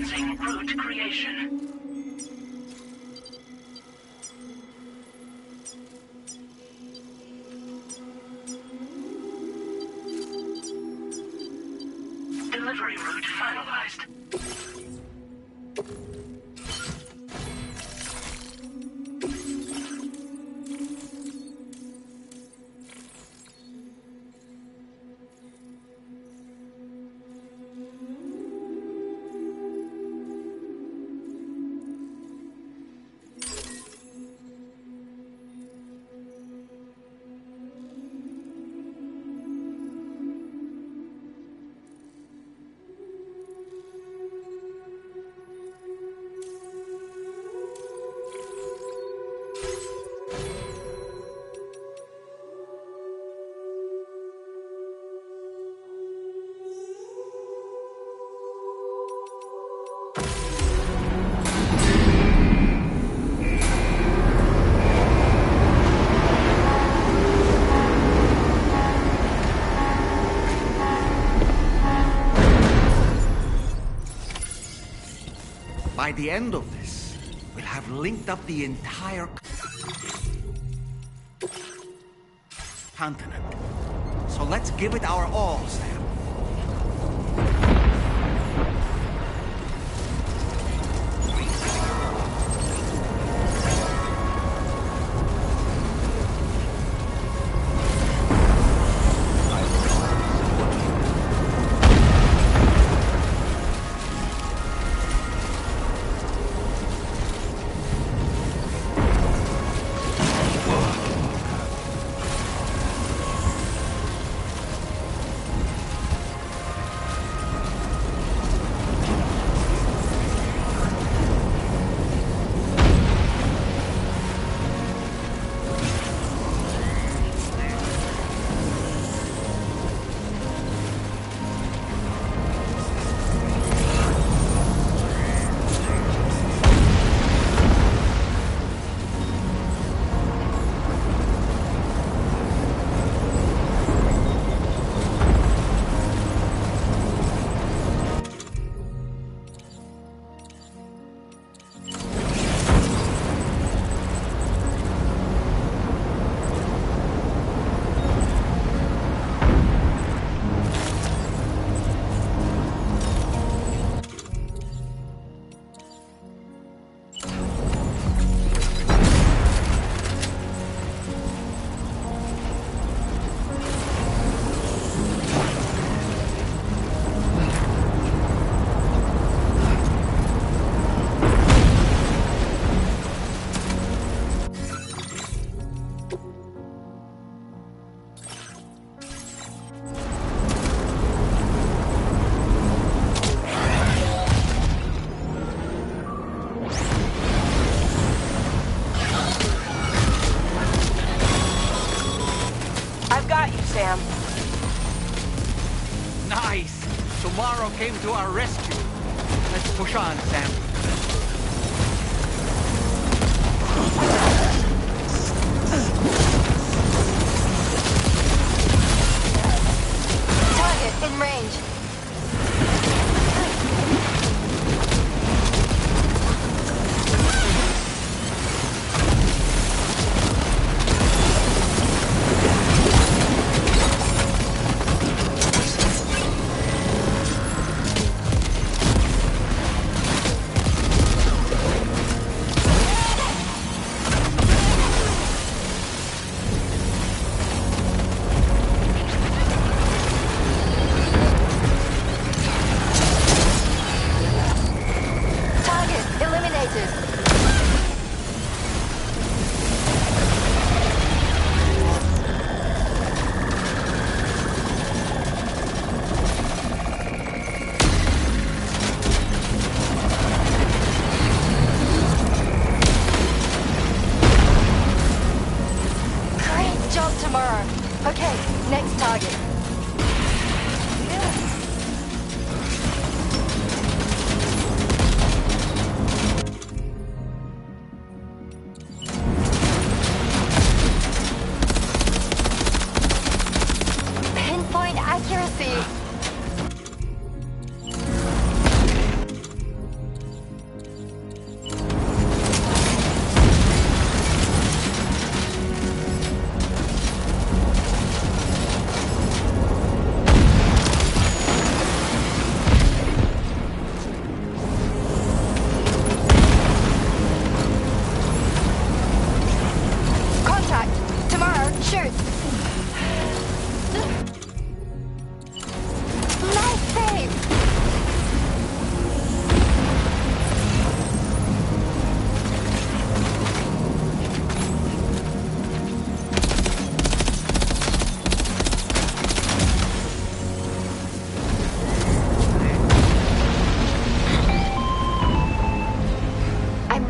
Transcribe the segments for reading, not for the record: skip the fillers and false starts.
Commencing route creation. Delivery route finalized. By the end of this, we'll have linked up the entire continent. So let's give it our all, Sam. Sam. Nice! Tomorrow came to our rescue. Let's push on, Sam. Target in range.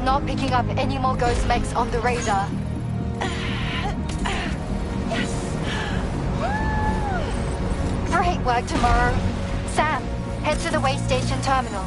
not picking up any more ghost mechs on the radar. Yes! Great work tomorrow. Sam, head to the way station terminal.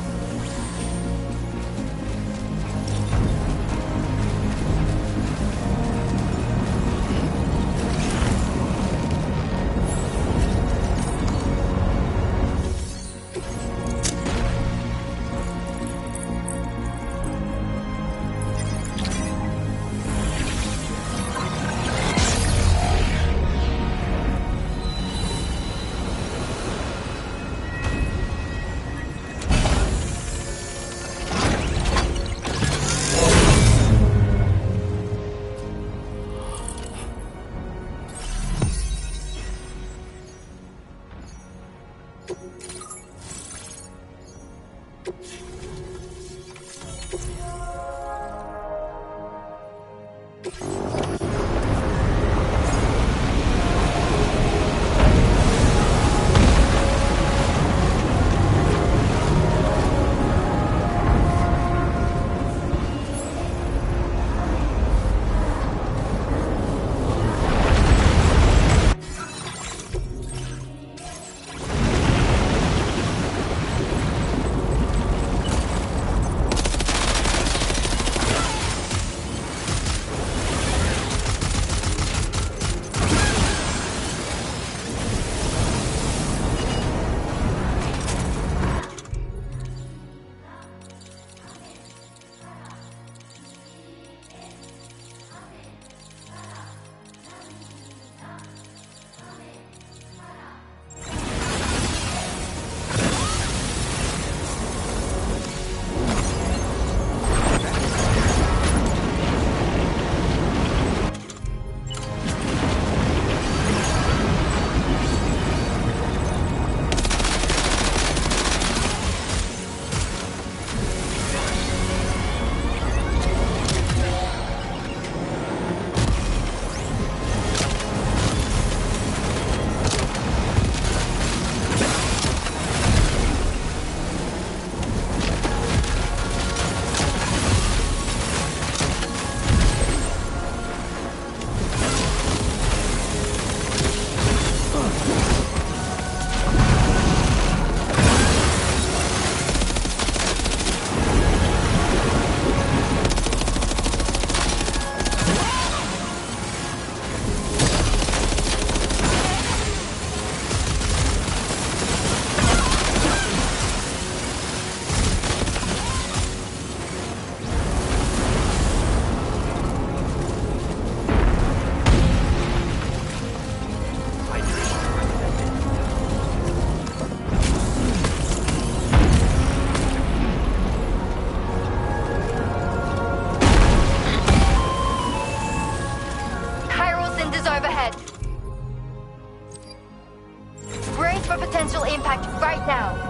For potential impact right now.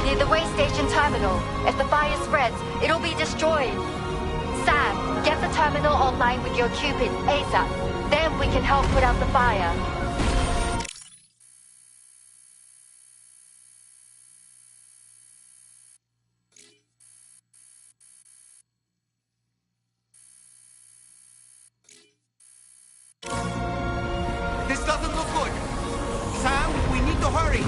Near the way station terminal. If the fire spreads, it'll be destroyed. Sam, get the terminal online with your Cupid ASAP. Then we can help put out the fire. This doesn't look good. Sam, we need to hurry.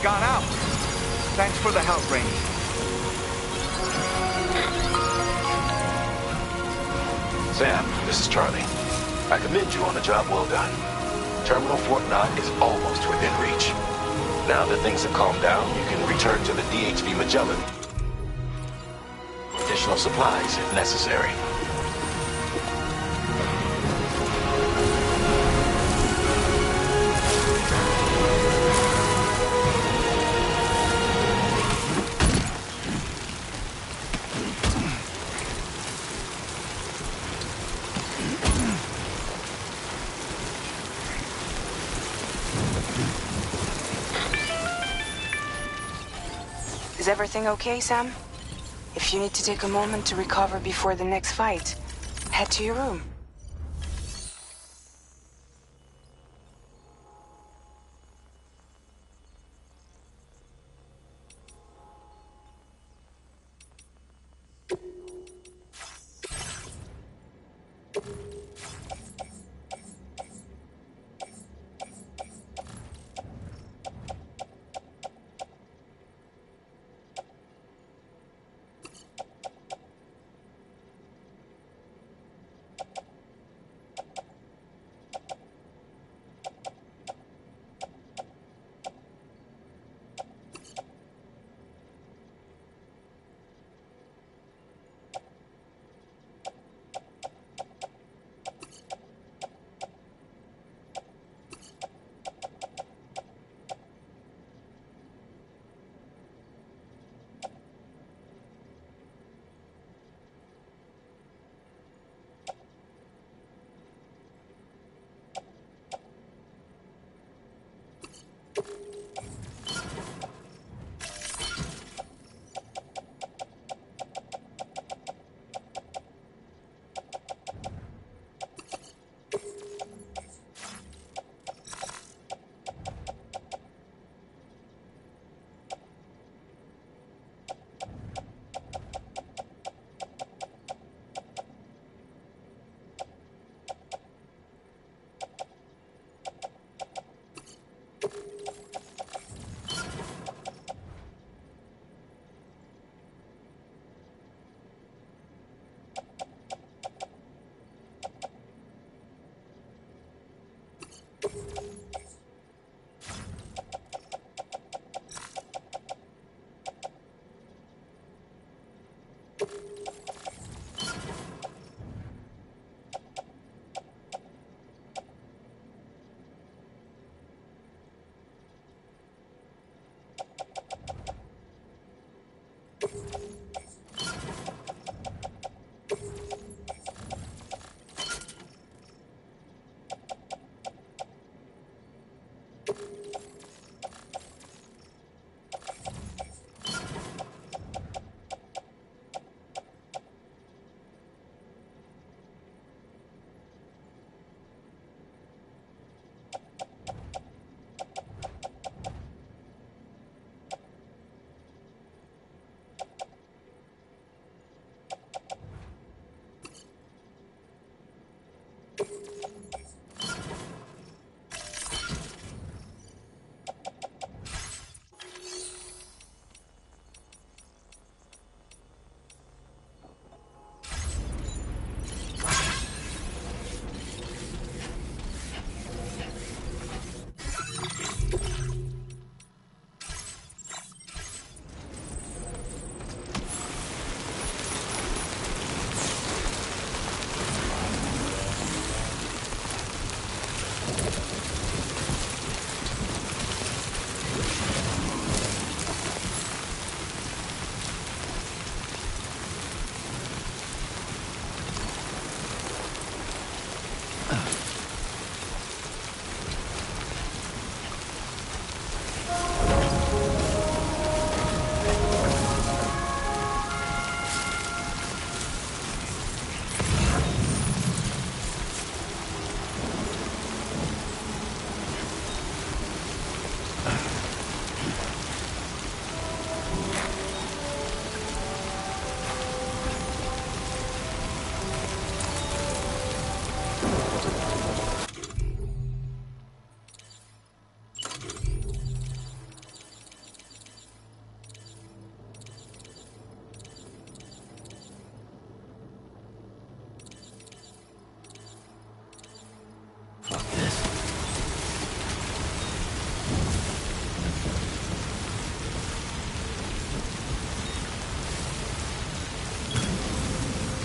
got out. Thanks for the help, Rainey. Sam, this is Charlie. I commend you on a job well done. Terminal Fort Knott is almost within reach. Now that things have calmed down, you can return to the DHV Magellan. Additional supplies if necessary. Is everything okay, Sam? If you need to take a moment to recover before the next fight, head to your room.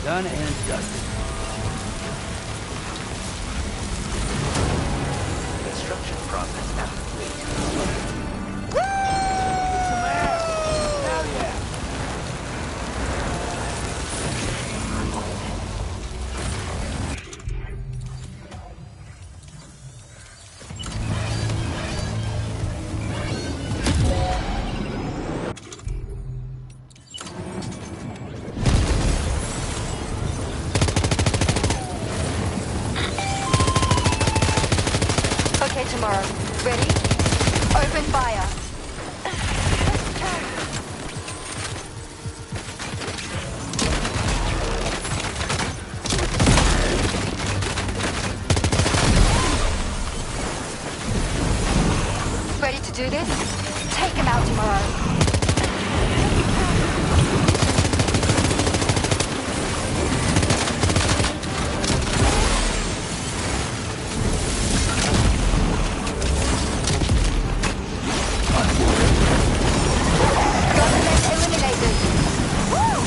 Done and dusted. Construction process now complete. Some air! Hell yeah! Okay, tomorrow. Ready? Open fire. Ready to do this? Take him out tomorrow. Government eliminated. Woo!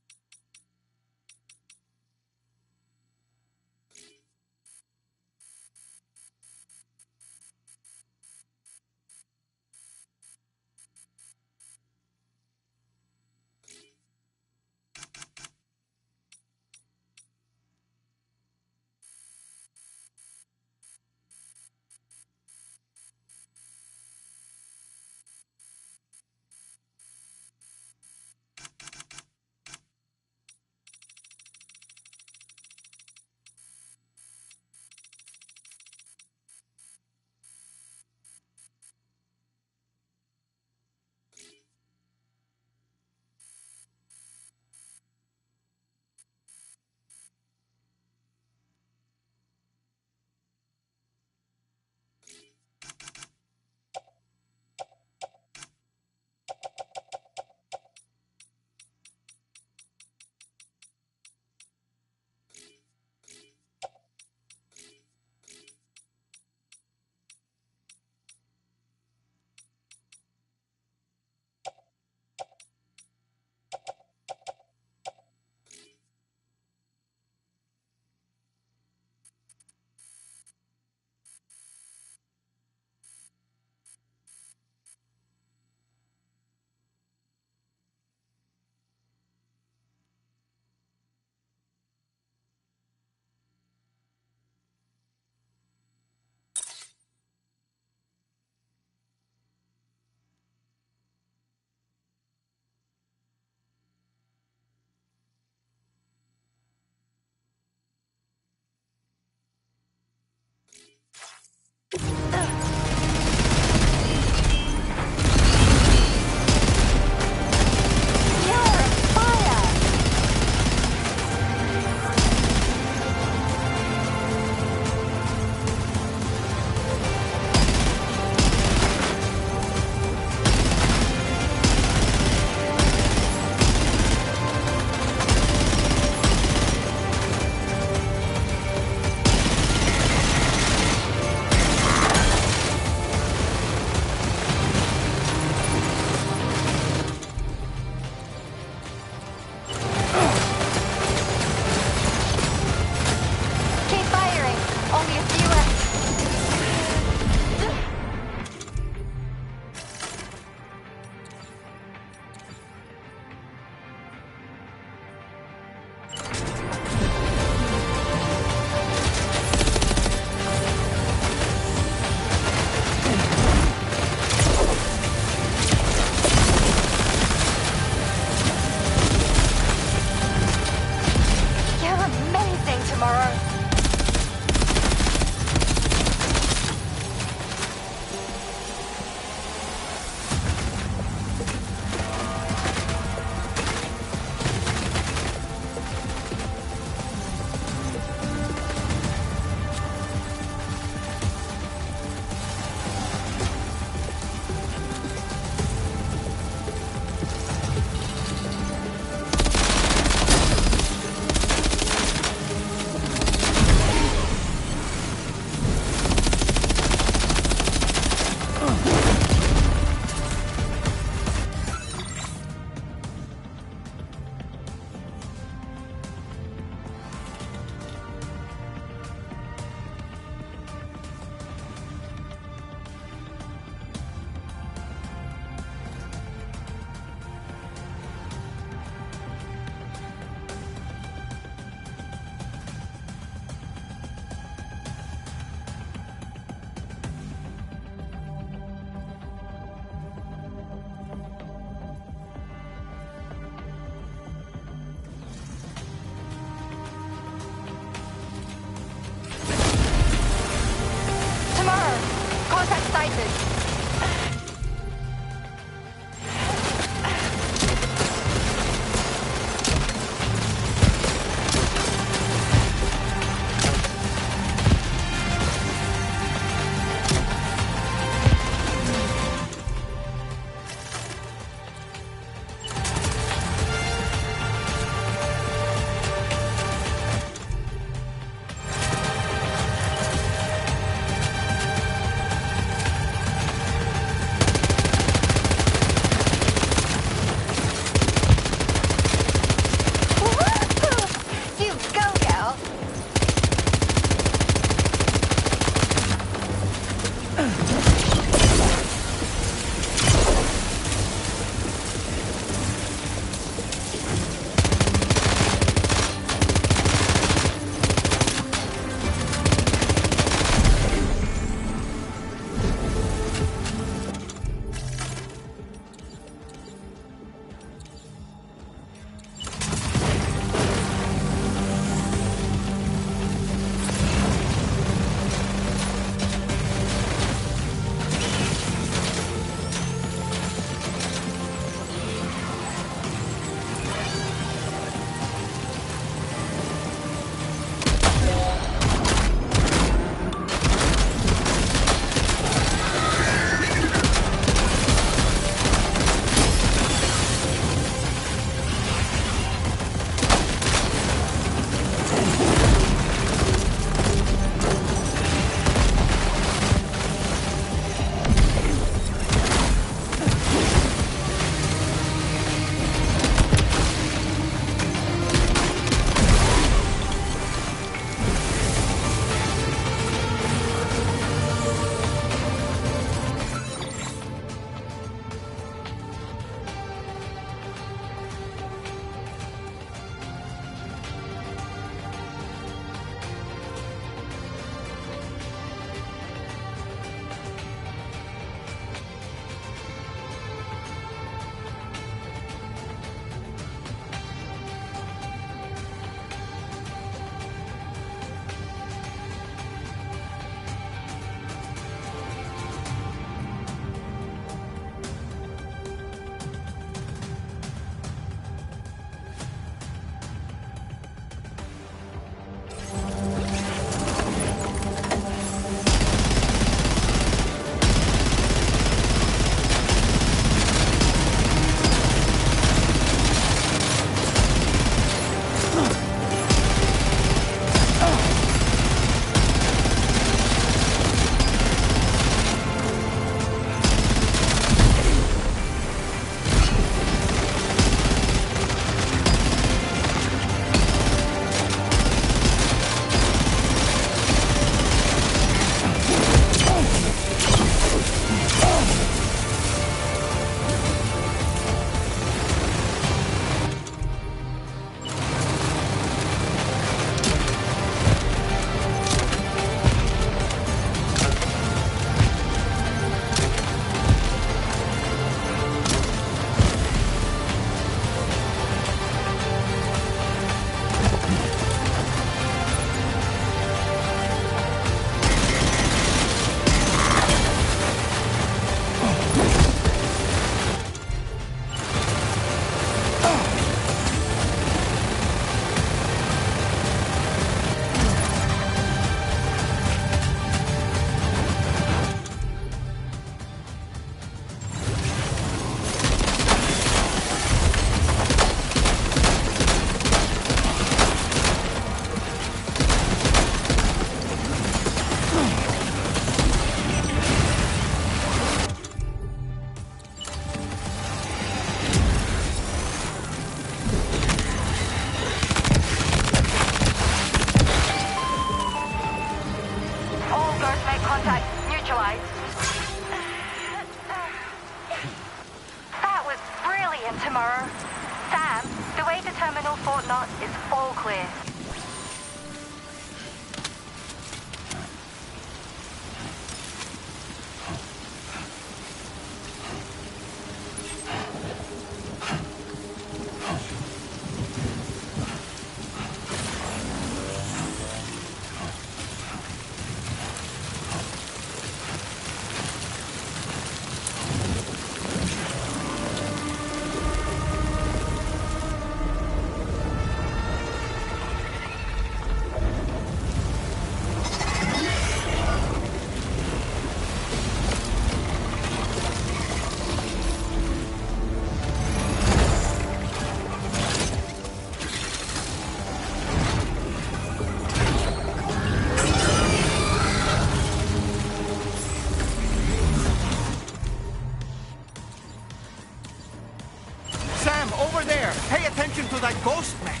To that ghost mech.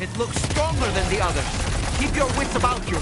It looks stronger than the others. Keep your wits about you.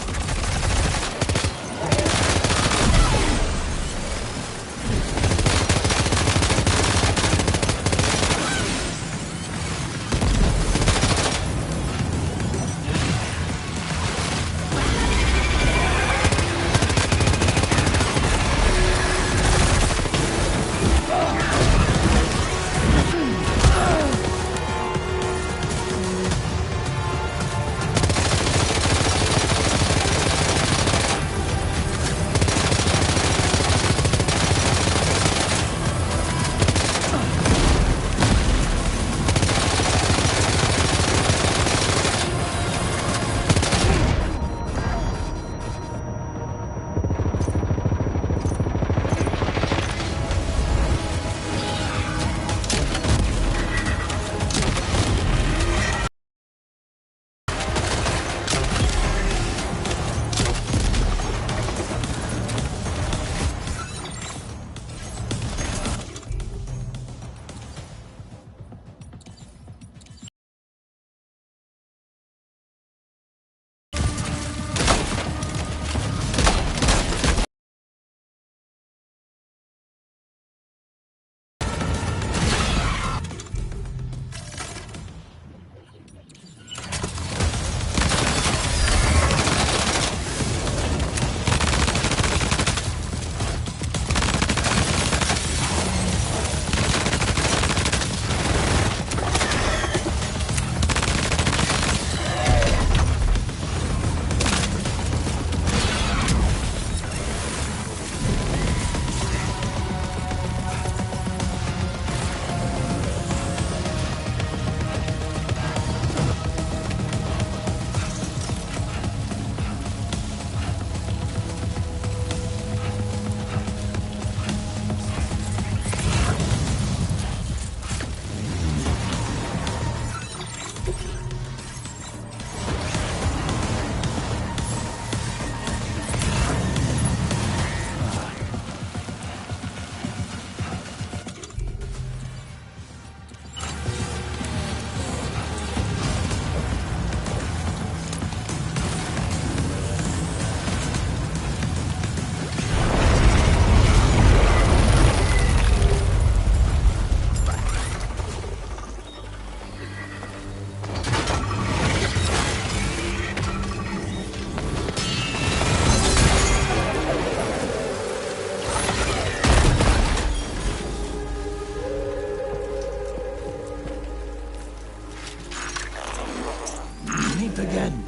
meet again.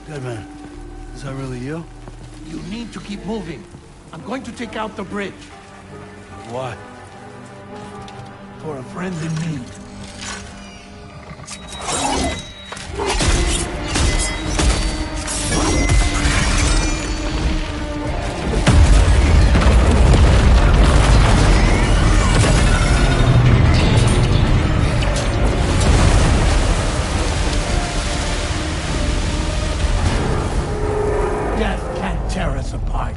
Good man. Is that really you? You need to keep moving. I'm going to take out the bridge. Why? For a friend in need. Death can't tear us apart.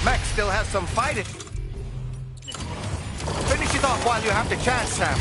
Mech still has some fighting. Finish it off while you have the chance, Sam.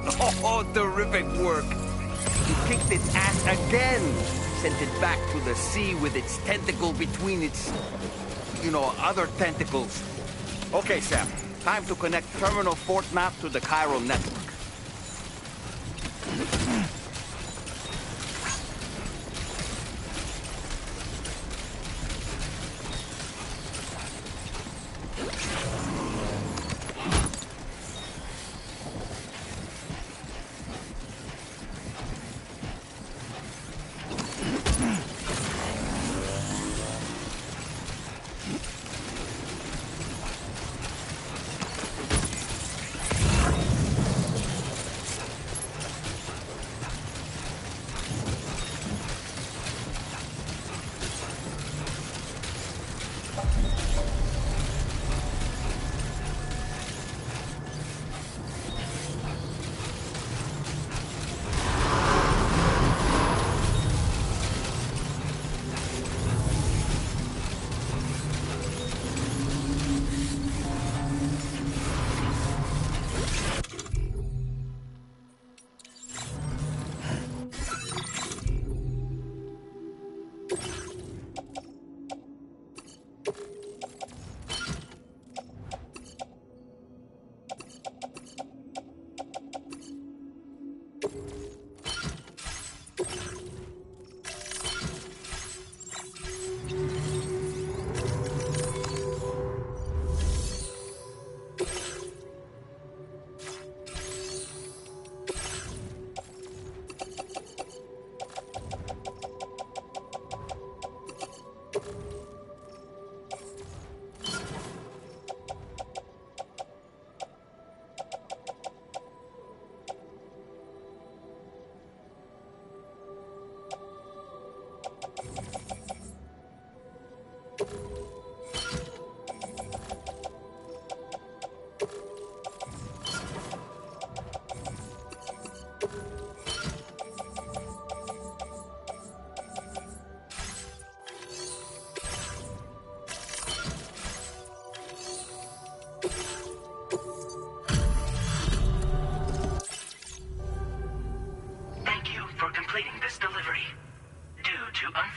Oh, terrific work. You kicked its ass again. Sent it back to the sea with its tentacle between its, other tentacles. Okay, Sam. Time to connect Terminal Fort Map to the chiral network.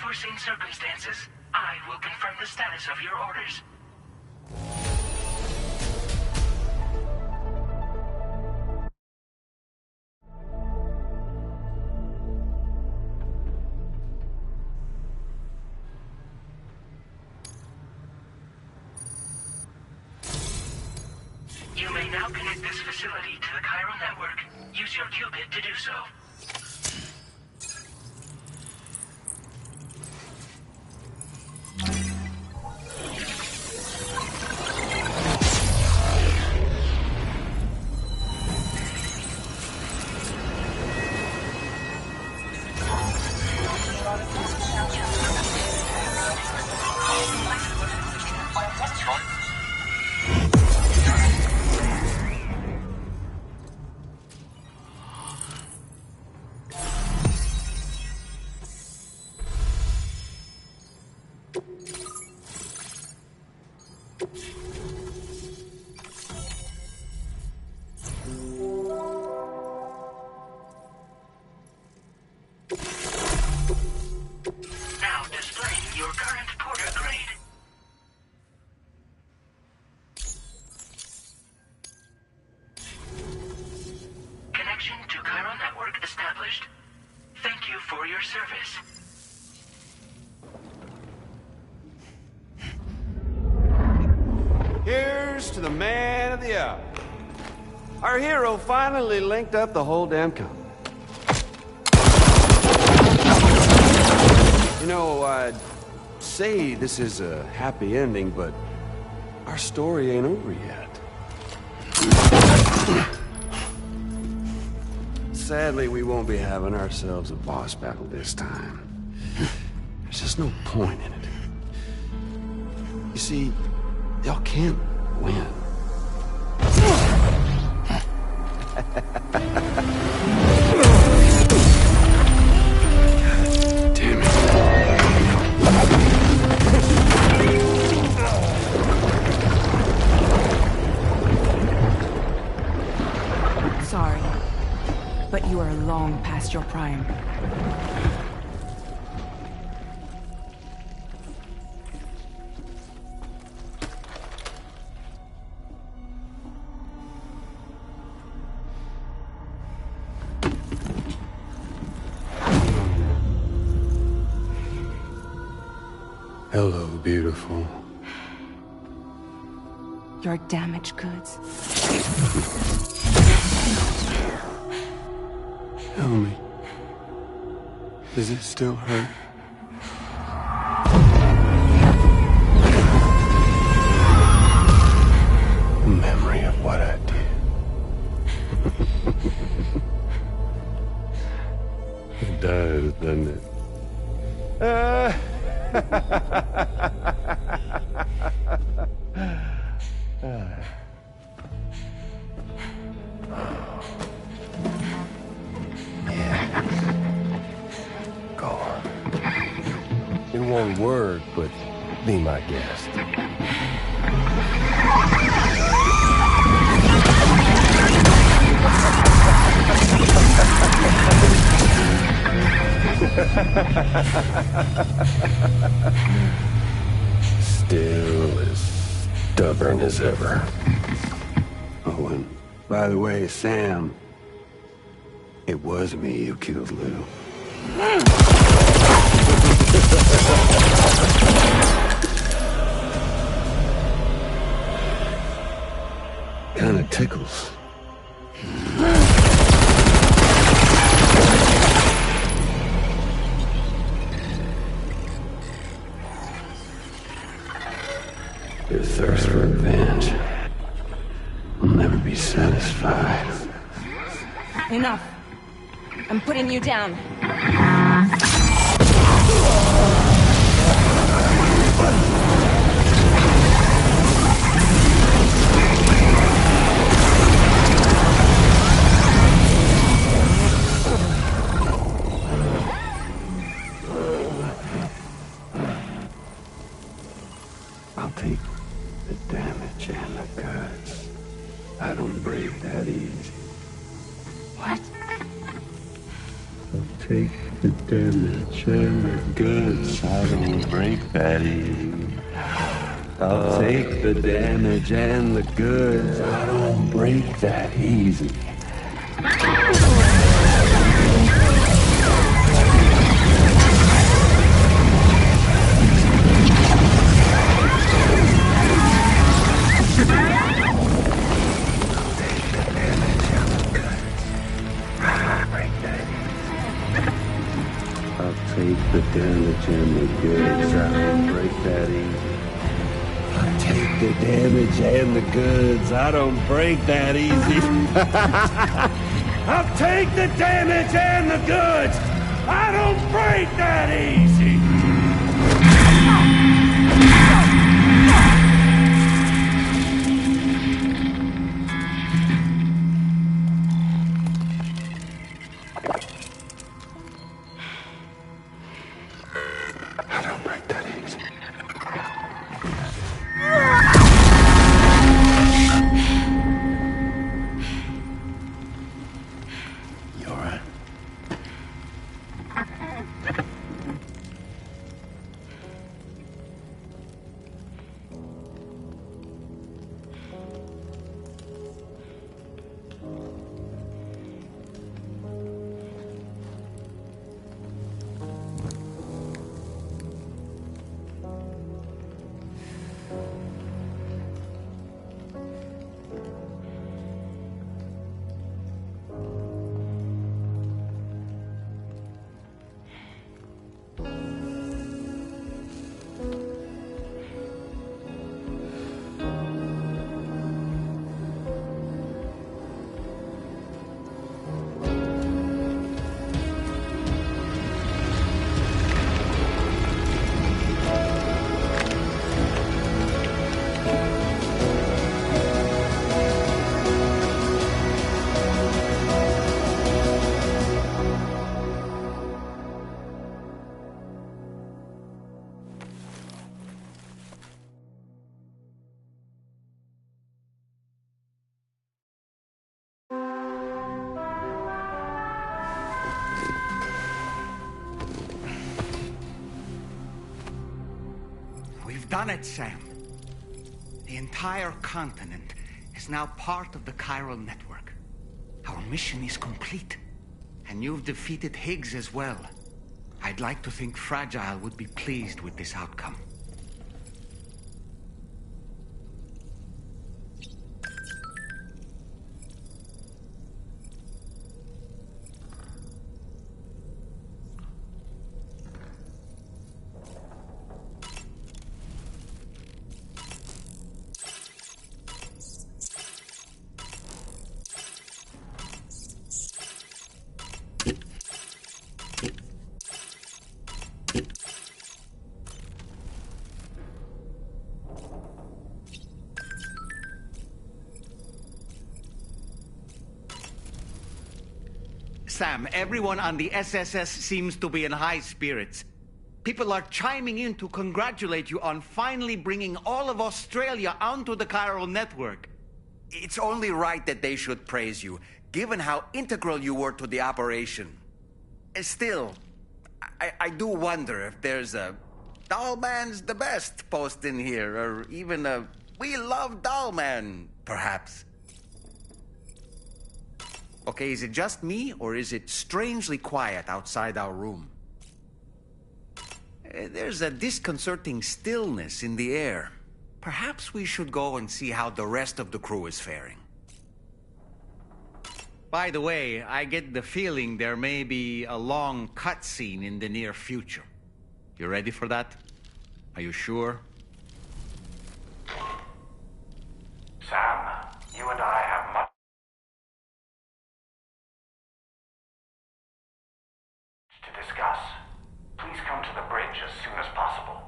unforeseen circumstances, I will confirm the status of your orders. You may now connect this facility to the chiral network. Use your qubit to do so. Now displaying your current porter grade. Connection to chiral network established. Thank you for your service. Here's to the man of the hour. Our hero finally linked up the whole damn company. You know, I'd say this is a happy ending, but our story ain't over yet. Sadly, we won't be having ourselves a boss battle this time. There's just no point in it. You see, y'all can't win. Damn it. Sorry. But you are long past your prime. Hello, beautiful. Your damaged goods. Tell me, does it still hurt? A memory of what I did. It does, doesn't it? Go on. In one word, but be my guest. Still as stubborn as ever. Oh, and by the way, Sam, it was me who killed Lou. Kinda tickles. Your thirst for revenge will never be satisfied. Enough. I'm putting you down. I'll take the damage and the goods. I don't break that easy. What? I'll take the damage and the goods. I don't break that easy. I'll take the damage and the goods. I don't break that easy. Take the damage and the goods. I don't break that easy. I'll take the damage and the goods. I don't break that easy. I'll take the damage and the goods. I don't break that easy. done it, Sam. The entire continent is now part of the chiral network. Our mission is complete. And you've defeated Higgs as well. I'd like to think Fragile would be pleased with this outcome. Sam, everyone on the SSS seems to be in high spirits. People are chiming in to congratulate you on finally bringing all of Australia onto the chiral network. It's only right that they should praise you, given how integral you were to the operation. Still, I do wonder if there's a Dollman's the best post in here, or even a We Love Dollman, perhaps. Okay, is it just me, or is it strangely quiet outside our room? There's a disconcerting stillness in the air. Perhaps we should go and see how the rest of the crew is faring. By the way, I get the feeling there may be a long cutscene in the near future. You ready for that? Are you sure? Sam, you and I have much to discuss. Please come to the bridge as soon as possible.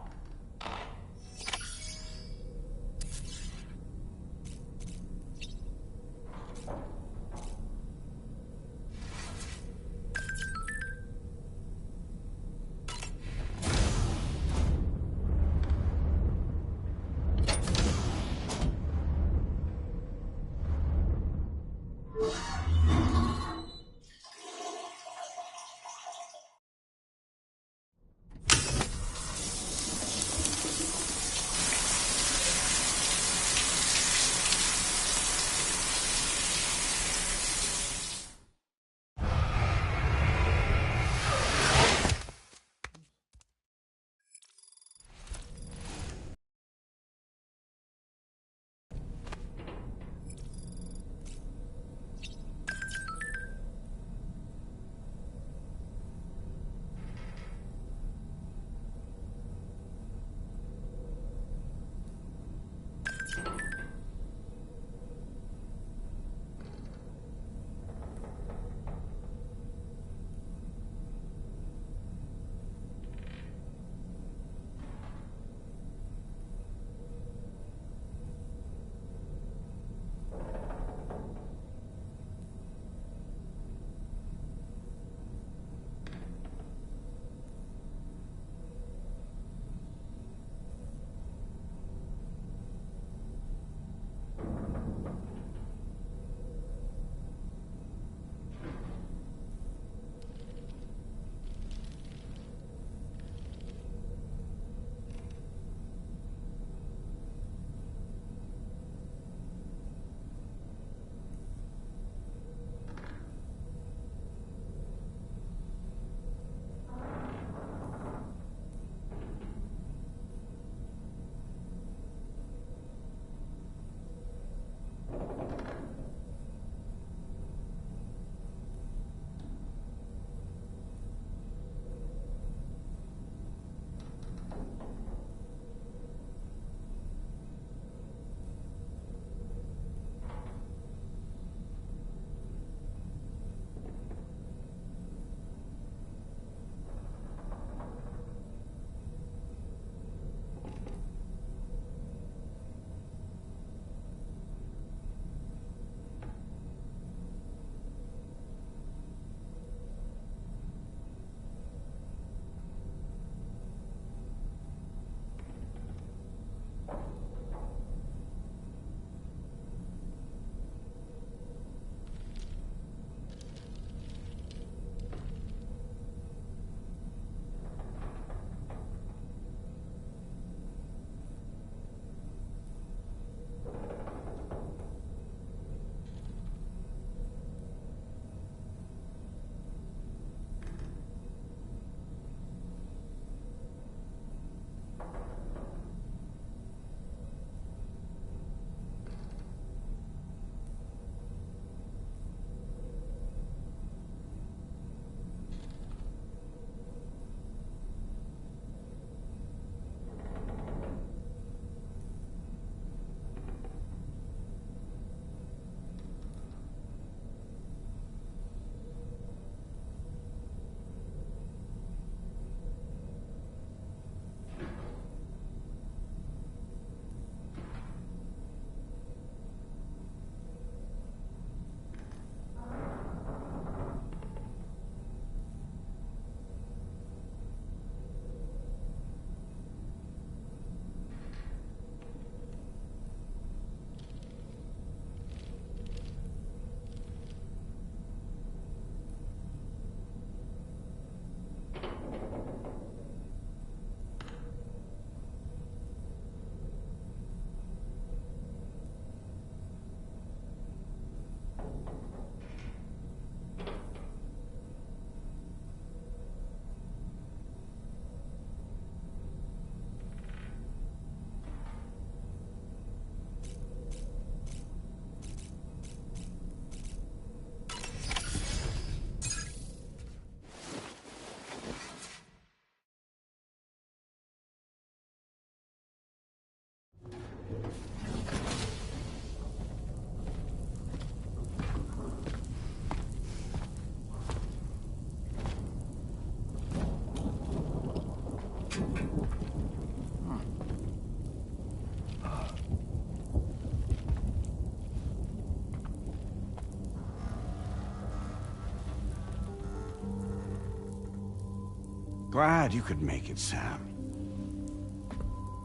Glad you could make it, Sam.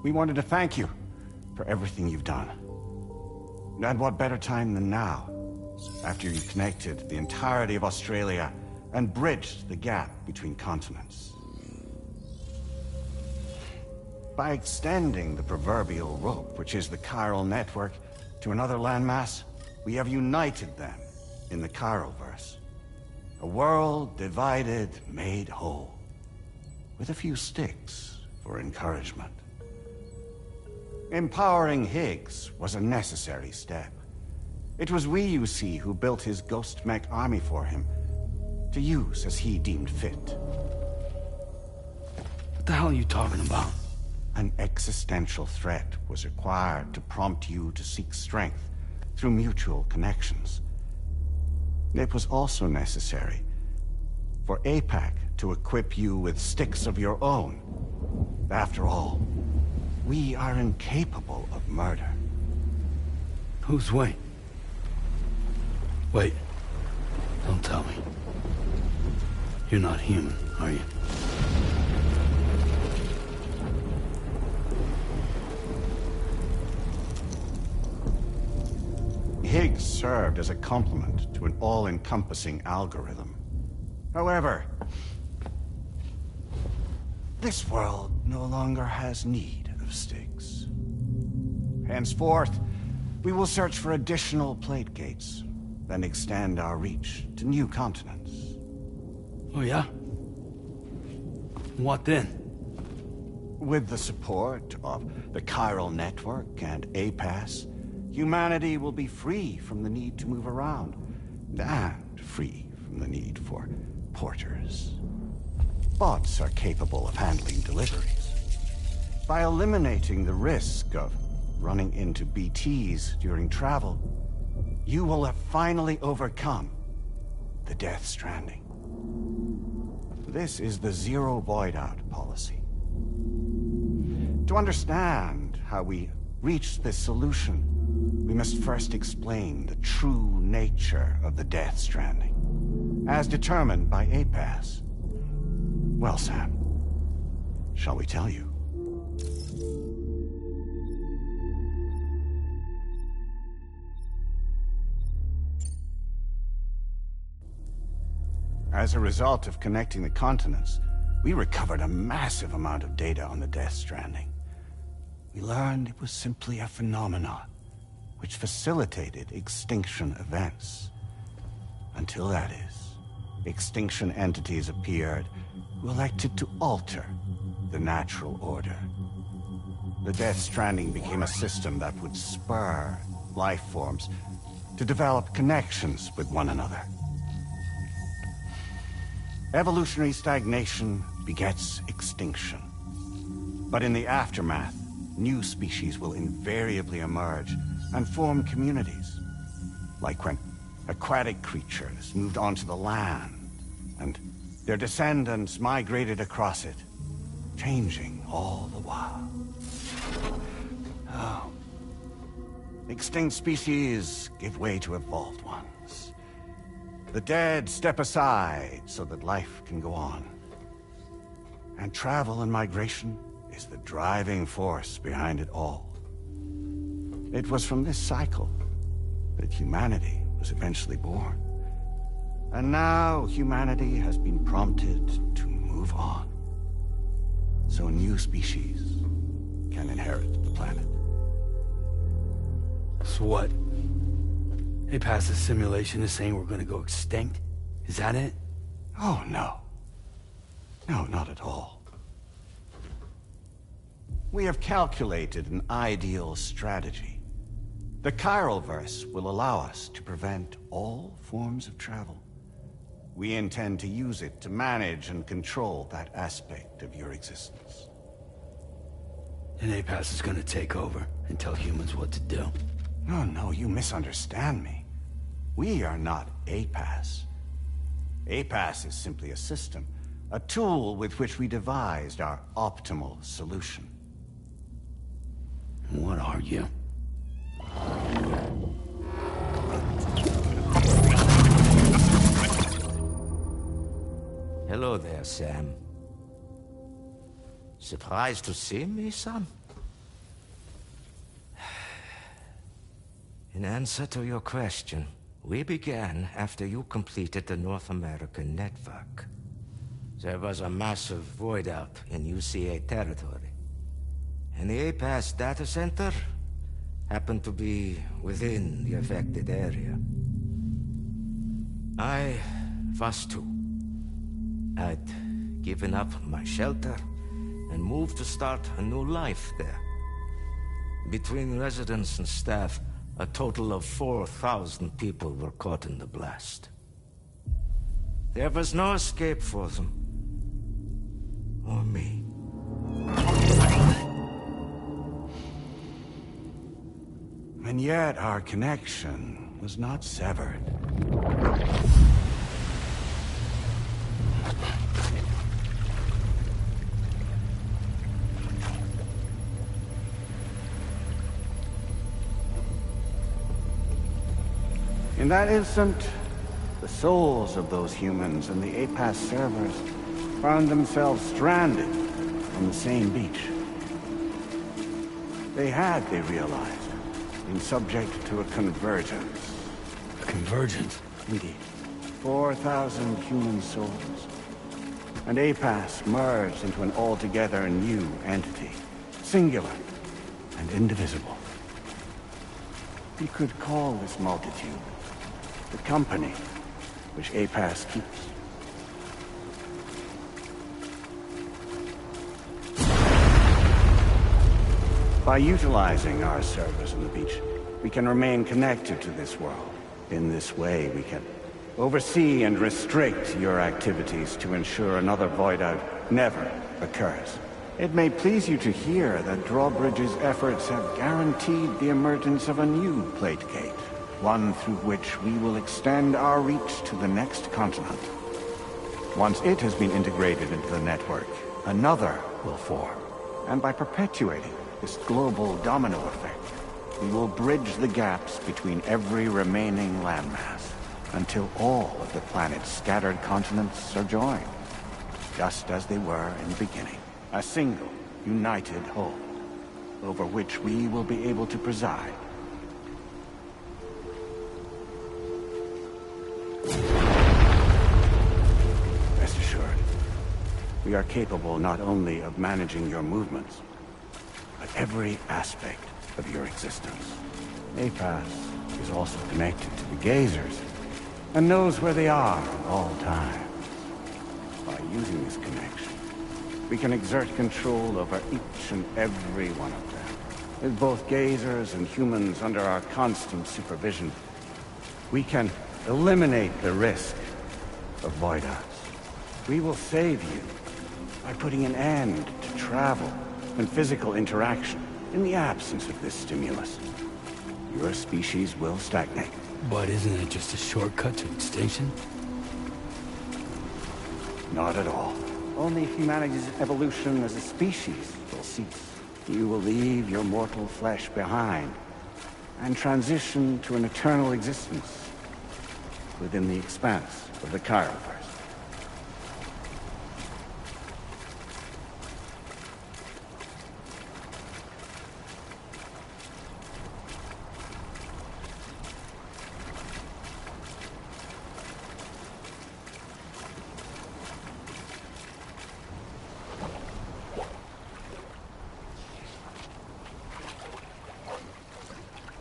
We wanted to thank you for everything you've done. And what better time than now, after you connected the entirety of Australia and bridged the gap between continents. By extending the proverbial rope, which is the chiral network, to another landmass, we have united them in the Chiroverse. A world divided, made whole, with a few sticks for encouragement. Empowering Higgs was a necessary step. It was we, you see, who built his ghost mech army for him, to use as he deemed fit. What the hell are you talking about? An existential threat was required to prompt you to seek strength through mutual connections. It was also necessary for APAC to equip you with sticks of your own. After all, we are incapable of murder. Who's we? Wait. Don't tell me. You're not human, are you? Higgs served as a complement to an all-encompassing algorithm. However, this world no longer has need of sticks. Henceforth, we will search for additional plate gates, then extend our reach to new continents. Oh yeah? What then? With the support of the chiral network and APAS, humanity will be free from the need to move around, and free from the need for porters. Bots are capable of handling deliveries. By eliminating the risk of running into BTs during travel, you will have finally overcome the Death Stranding. This is the Zero Void Out policy. To understand how we reach this solution, we must first explain the true nature of the Death Stranding, as determined by APAS. Well, Sam, shall we tell you? As a result of connecting the continents, we recovered a massive amount of data on the Death Stranding. We learned it was simply a phenomenon which facilitated extinction events. Until that is, extinction entities appeared who elected to alter the natural order. The Death Stranding became a system that would spur life forms to develop connections with one another. Evolutionary stagnation begets extinction. But in the aftermath, new species will invariably emerge and form communities. Like when aquatic creatures moved onto the land, and their descendants migrated across it, changing all the while. Oh. Extinct species give way to evolved ones. The dead step aside so that life can go on. And travel and migration is the driving force behind it all. It was from this cycle that humanity was eventually born. And now humanity has been prompted to move on, so new species can inherit the planet. So what? APAS's simulation is saying we're gonna go extinct? Is that it? Oh, no. No, not at all. We have calculated an ideal strategy. The Chiroverse will allow us to prevent all forms of travel. We intend to use it to manage and control that aspect of your existence. And APAS is gonna take over and tell humans what to do. No, you misunderstand me. We are not APAS. APAS is simply a system, a tool with which we devised our optimal solution. What are you? Hello there, Sam. Surprised to see me, son? In answer to your question, we began after you completed the North American network. There was a massive void out in UCA territory. And the A-Pass data center happened to be within the affected area. I was too. I'd given up my shelter and moved to start a new life there. Between residents and staff, a total of 4,000 people were caught in the blast. There was no escape for them. Or me. And yet our connection was not severed. In that instant, the souls of those humans and the A-Pass servers found themselves stranded on the same beach. They realized, been subject to a convergence. A convergence? Indeed. 4,000 human souls. And A-Pass merged into an altogether new entity. Singular and indivisible. You could call this multitude the company which A-Pass keeps. By utilizing our servers on the beach, we can remain connected to this world. In this way, we can oversee and restrict your activities to ensure another void out never occurs. It may please you to hear that Drawbridge's efforts have guaranteed the emergence of a new plate gate, one through which we will extend our reach to the next continent. Once it has been integrated into the network, another will form. And by perpetuating this global domino effect, we will bridge the gaps between every remaining landmass until all of the planet's scattered continents are joined, just as they were in the beginning. A single, united whole, over which we will be able to preside. Rest assured, we are capable not only of managing your movements, but every aspect of your existence. A-Pass is also connected to the Gazers, and knows where they are at all times. By using this connection, we can exert control over each and every one of them. With both Gazers and humans under our constant supervision, we can eliminate the risk of void outs. We will save you by putting an end to travel and physical interaction in the absence of this stimulus. Your species will stagnate. But isn't it just a shortcut to extinction? Not at all. Only humanity's evolution as a species will cease. You will leave your mortal flesh behind and transition to an eternal existence within the expanse of the Chiroverse.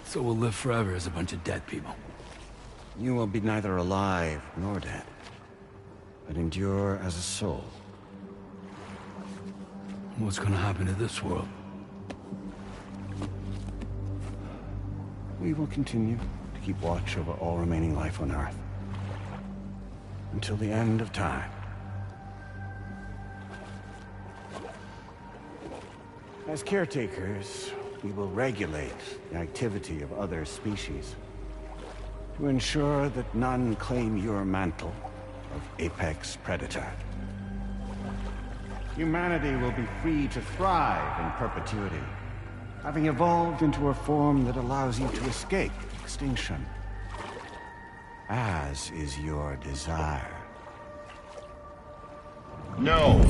So we'll live forever as a bunch of dead people. You will be neither alive nor dead, but endure as a soul. What's gonna happen to this world? We will continue to keep watch over all remaining life on Earth. Until the end of time. As caretakers, we will regulate the activity of other species to ensure that none claim your mantle of apex predator. Humanity will be free to thrive in perpetuity, having evolved into a form that allows you to escape extinction, as is your desire. No!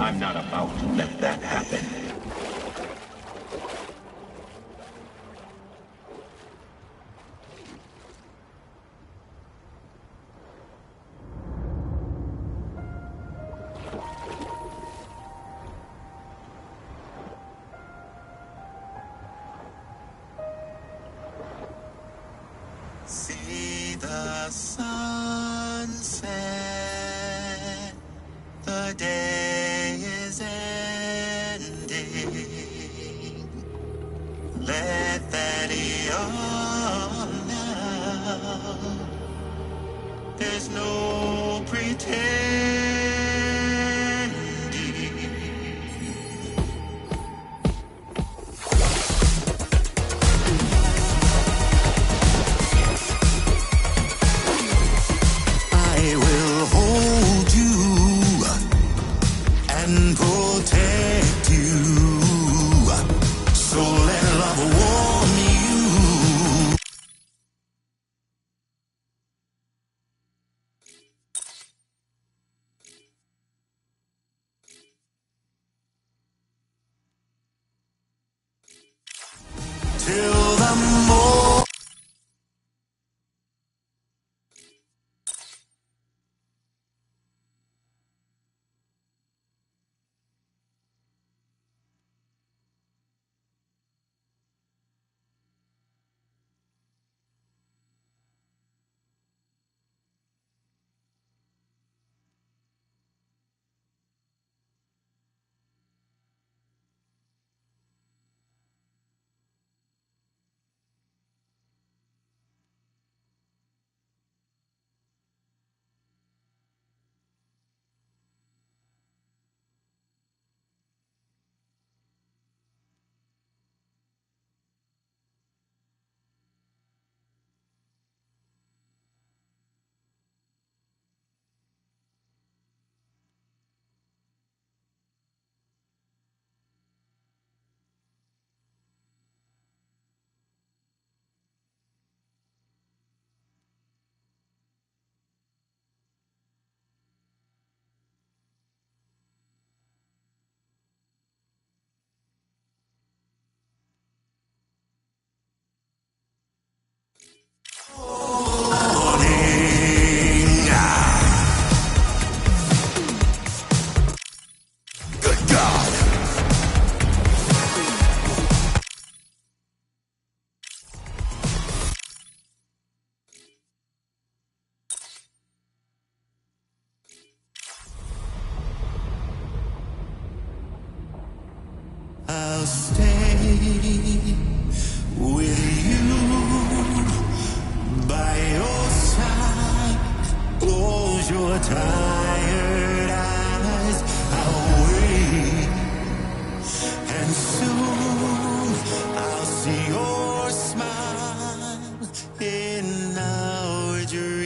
I'm not about to let that happen. See the sunset, the day is ending. Let that yawn now. There's no pretending. I will hold you and protect you. So let love warm you. Till the morning. Good God. I'll stay with you by your side. Close your tired eyes. I'll wait, and soon I'll see your smile in our dream.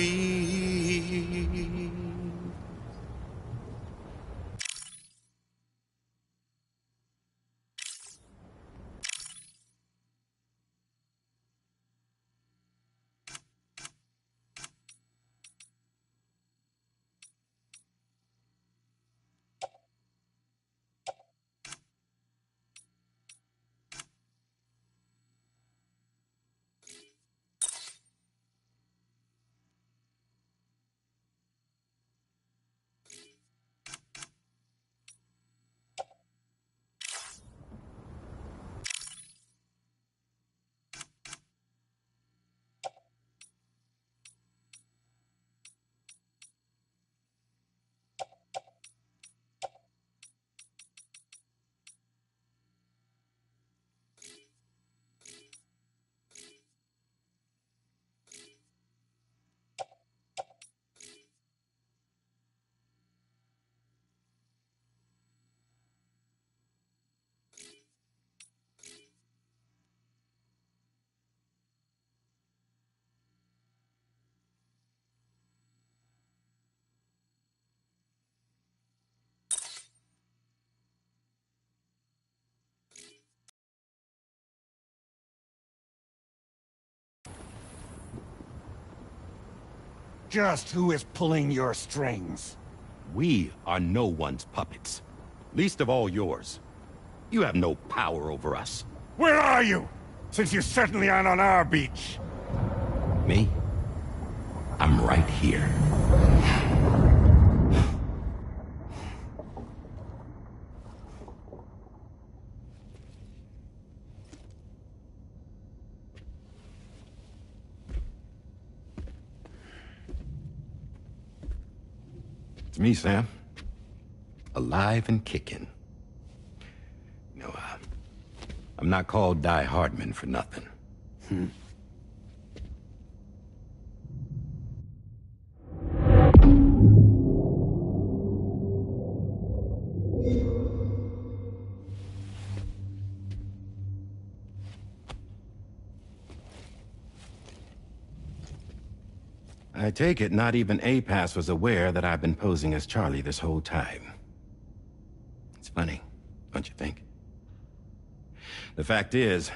Just who is pulling your strings? We are no one's puppets. Least of all yours. You have no power over us. Where are you? Since you certainly aren't on our beach. Me? I'm right here. It's me, Sam. Alive and kicking. You know, I'm not called Die Hardman for nothing. I take it not even APAS was aware that I've been posing as Charlie this whole time. It's funny, don't you think? The fact is,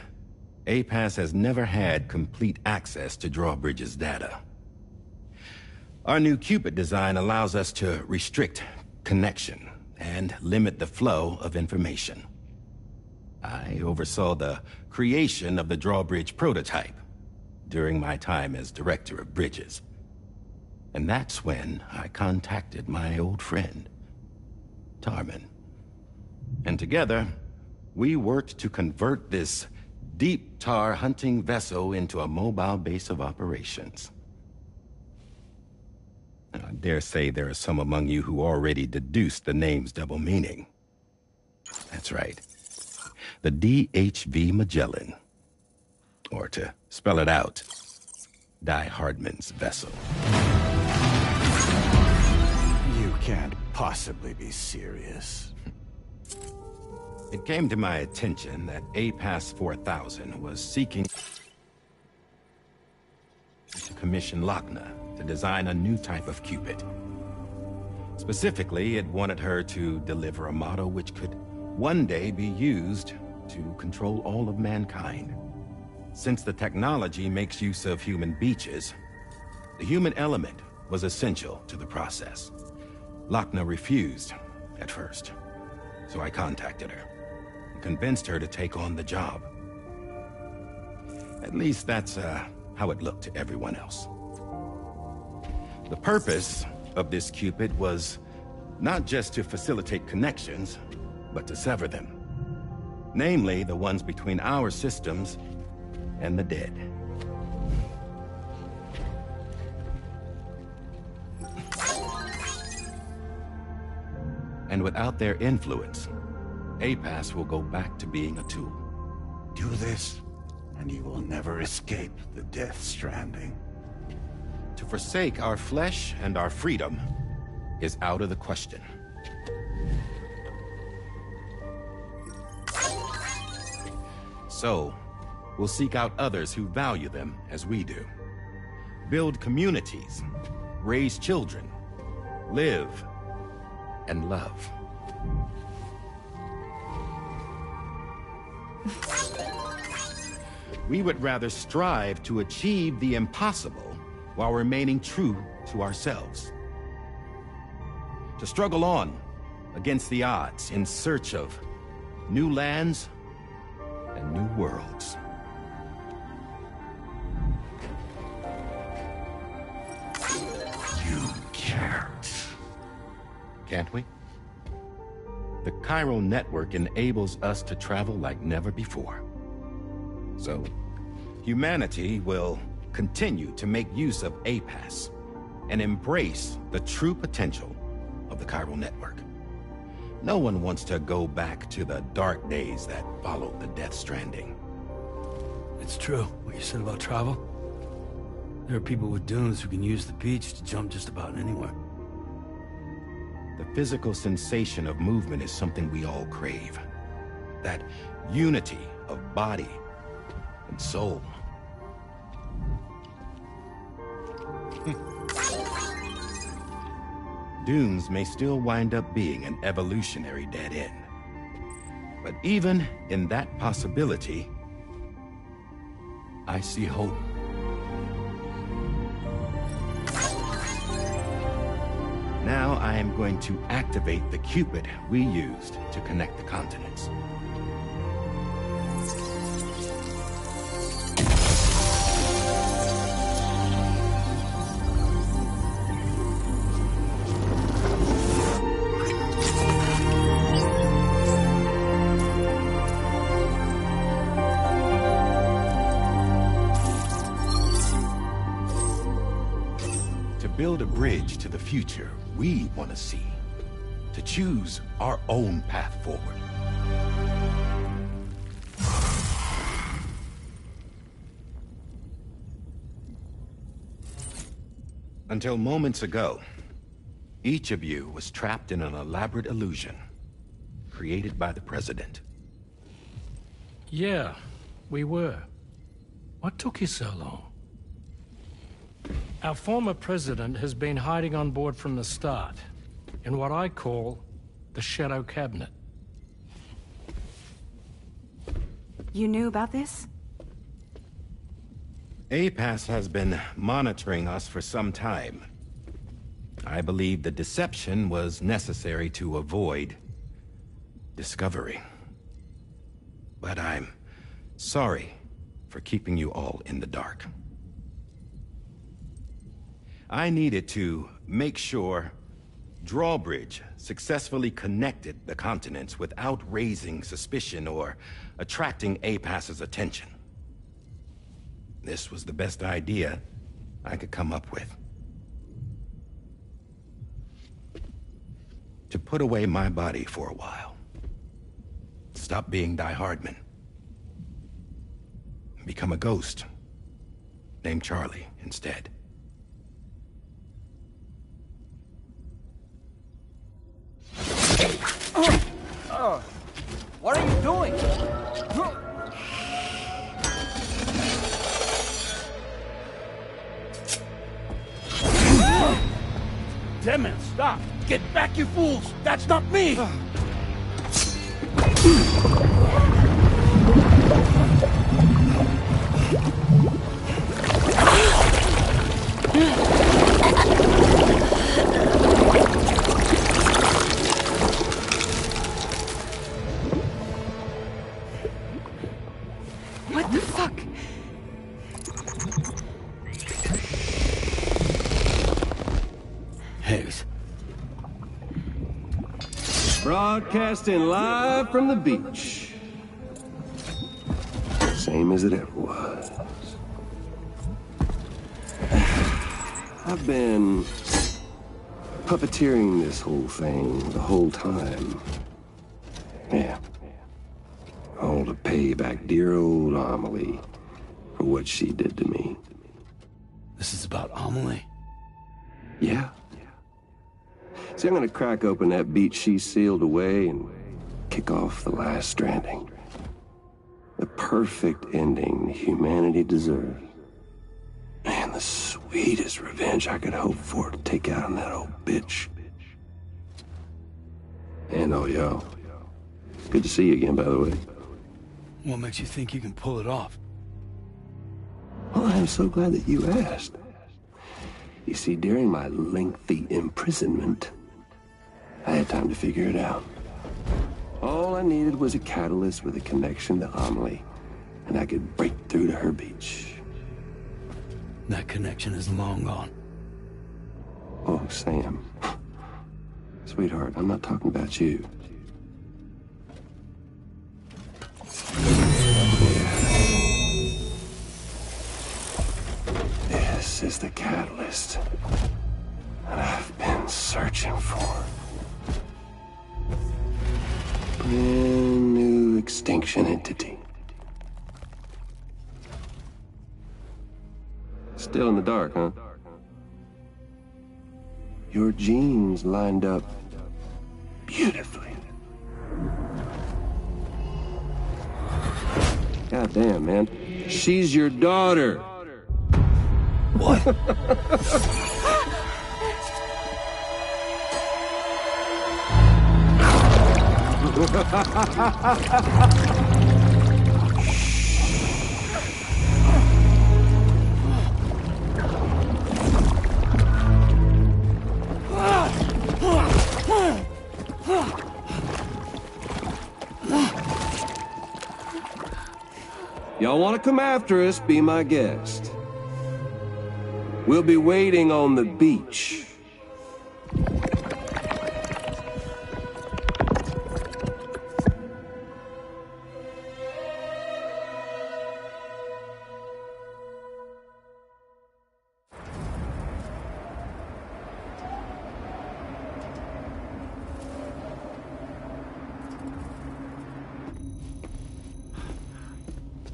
APAS has never had complete access to Drawbridge's data. Our new Cupid design allows us to restrict connection and limit the flow of information. I oversaw the creation of the Drawbridge prototype during my time as Director of Bridges. And that's when I contacted my old friend, Tarman. And together, we worked to convert this deep tar hunting vessel into a mobile base of operations. And I dare say there are some among you who already deduced the name's double meaning. That's right. The DHV Magellan. Or to spell it out, Die Hardman's vessel. You can't possibly be serious. It came to my attention that APAS 4000 was seeking to commission Lochna to design a new type of Cupid. Specifically, it wanted her to deliver a model which could one day be used to control all of mankind. Since the technology makes use of human beaches, the human element was essential to the process. Lochna refused at first, so I contacted her and convinced her to take on the job. At least that's how it looked to everyone else. The purpose of this Cupid was not just to facilitate connections, but to sever them. Namely, the ones between our systems and the dead. And without their influence, APAS will go back to being a tool. Do this, and you will never escape the death stranding. To forsake our flesh and our freedom is out of the question. So, we'll seek out others who value them as we do. Build communities, raise children, live, and love. We would rather strive to achieve the impossible while remaining true to ourselves. To struggle on against the odds in search of new lands and new worlds. You can't. Can't we? The chiral network enables us to travel like never before. So, humanity will continue to make use of APAS and embrace the true potential of the chiral network. No one wants to go back to the dark days that followed the Death Stranding. It's true, what you said about travel. There are people with dunes who can use the beach to jump just about anywhere. The physical sensation of movement is something we all crave. That unity of body and soul. Dunes may still wind up being an evolutionary dead end. But even in that possibility, I see hope. Now I am going to activate the Cupid we used to connect the continents. Build a bridge to the future we want to see, to choose our own path forward. Until moments ago, each of you was trapped in an elaborate illusion created by the President. Yeah, we were. What took you so long? Our former president has been hiding on board from the start, in what I call the Shadow Cabinet. You knew about this? APAS has been monitoring us for some time. I believe the deception was necessary to avoid discovery. But I'm sorry for keeping you all in the dark. I needed to make sure Drawbridge successfully connected the continents without raising suspicion or attracting APAS's attention. This was the best idea I could come up with. To put away my body for a while. Stop being Die Hardman. Become a ghost. Named Charlie instead. What are you doing? Damn it, stop! Get back, you fools! That's not me! What the fuck? Hayes. Broadcasting live from the beach. Same as it ever was. I've been puppeteering this whole thing the whole time. Yeah. All to pay back dear old Amelie for what she did to me. This is about Amelie? Yeah. See, I'm gonna crack open that beach she sealed away and kick off the last Stranding. The perfect ending humanity deserves. And the sweetest revenge I could hope for to take out on that old bitch. And oh, yo. Good to see you again, by the way. What makes you think you can pull it off? Well, I'm so glad that you asked. You see, during my lengthy imprisonment, I had time to figure it out. All I needed was a catalyst with a connection to Amelie, and I could break through to her beach. That connection is long gone. Oh, Sam. Sweetheart, I'm not talking about you. This is the catalyst that I've been searching for. Brand new extinction entity. Still in the dark, huh? Your genes lined up beautifully. God damn, man. She's your daughter. What? y'all want to come after us, be my guest. We'll be waiting on the beach.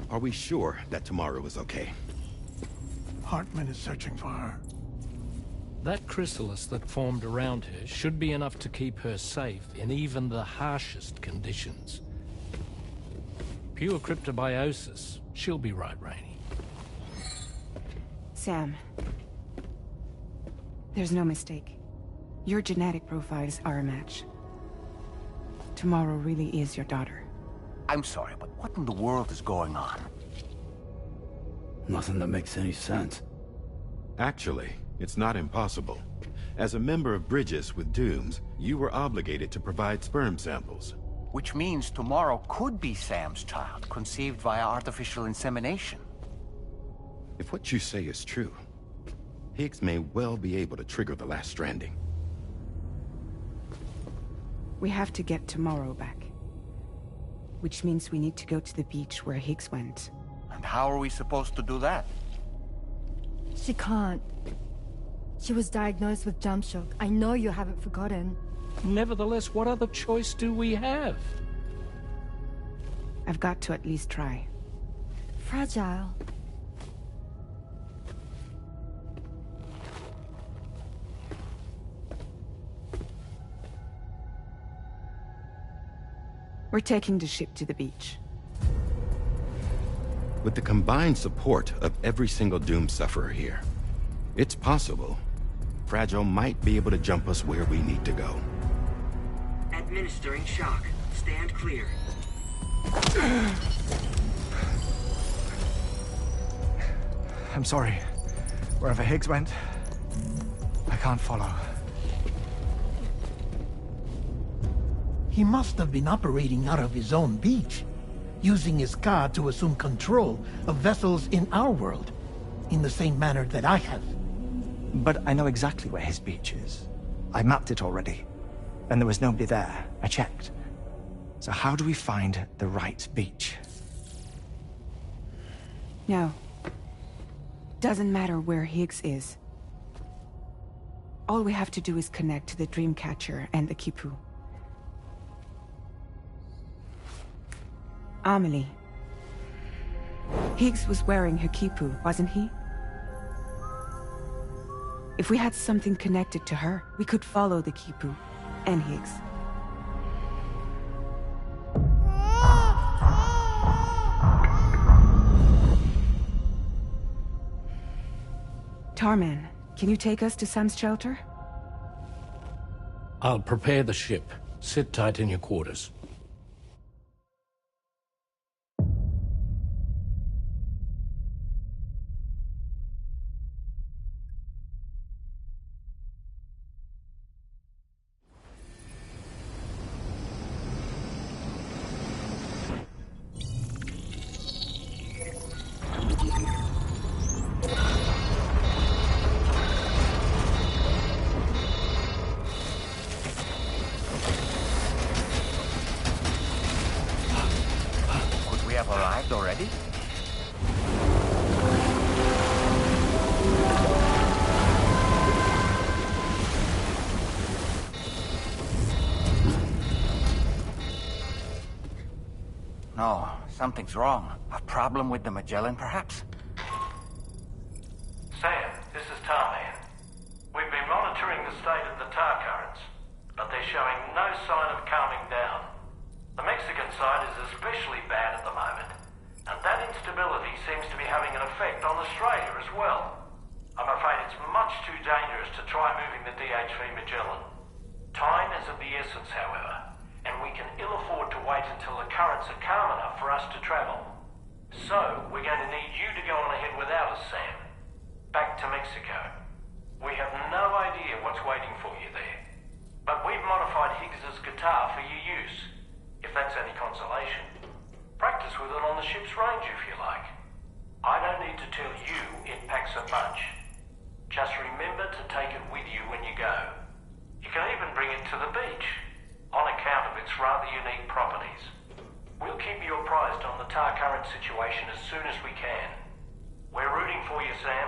Are we sure that tomorrow is okay? Hartman is searching for her. That chrysalis that formed around her should be enough to keep her safe in even the harshest conditions. Pure cryptobiosis. She'll be right, Rainey. Sam. There's no mistake. Your genetic profiles are a match. Tomorrow really is your daughter. I'm sorry, but what in the world is going on? Nothing that makes any sense. Actually, it's not impossible. As a member of Bridges with Dooms, you were obligated to provide sperm samples. Which means tomorrow could be Sam's child, conceived via artificial insemination. If what you say is true, Higgs may well be able to trigger the last Stranding. We have to get tomorrow back. Which means we need to go to the beach where Higgs went. And how are we supposed to do that? She can't. She was diagnosed with jump shock. I know you haven't forgotten. Nevertheless, what other choice do we have? I've got to at least try. Fragile. We're taking the ship to the beach. With the combined support of every single Doom sufferer here, it's possible Fragile might be able to jump us where we need to go. Administering shock. Stand clear. I'm sorry. Wherever Higgs went, I can't follow. He must have been operating out of his own beach, using his car to assume control of vessels in our world, in the same manner that I have. But I know exactly where his beach is. I mapped it already, and there was nobody there. I checked. So how do we find the right beach? No. Doesn't matter where Higgs is. All we have to do is connect to the Dreamcatcher and the Kipu. Amelie. Higgs was wearing her Kipu, wasn't he? If we had something connected to her, we could follow the Kipu and Higgs. Tarman, can you take us to Sam's shelter? I'll prepare the ship. Sit tight in your quarters. Already? No, something's wrong. A problem with the Magellan, perhaps? Sam, this is Tarman. We've been monitoring the state of the tar currents, but they're showing no sign of calming down. The Mexican side is especially bad at the moment. And that instability seems to be having an effect on Australia as well. I'm afraid it's much too dangerous to try moving the DHV Magellan. Time is of the essence, however, and we can ill afford to wait until the currents are calm enough for us to travel. So, we're going to need you to go on ahead without us, Sam. Back to Mexico. We have no idea what's waiting for you there. But we've modified Higgs's guitar for your use, if that's any consolation. Practice with it on the ship's range if you like. bunch. Just remember to take it with you when you go. You can even bring it to the beach, on account of its rather unique properties. We'll keep you apprised on the tar current situation as soon as we can. We're rooting for you, Sam.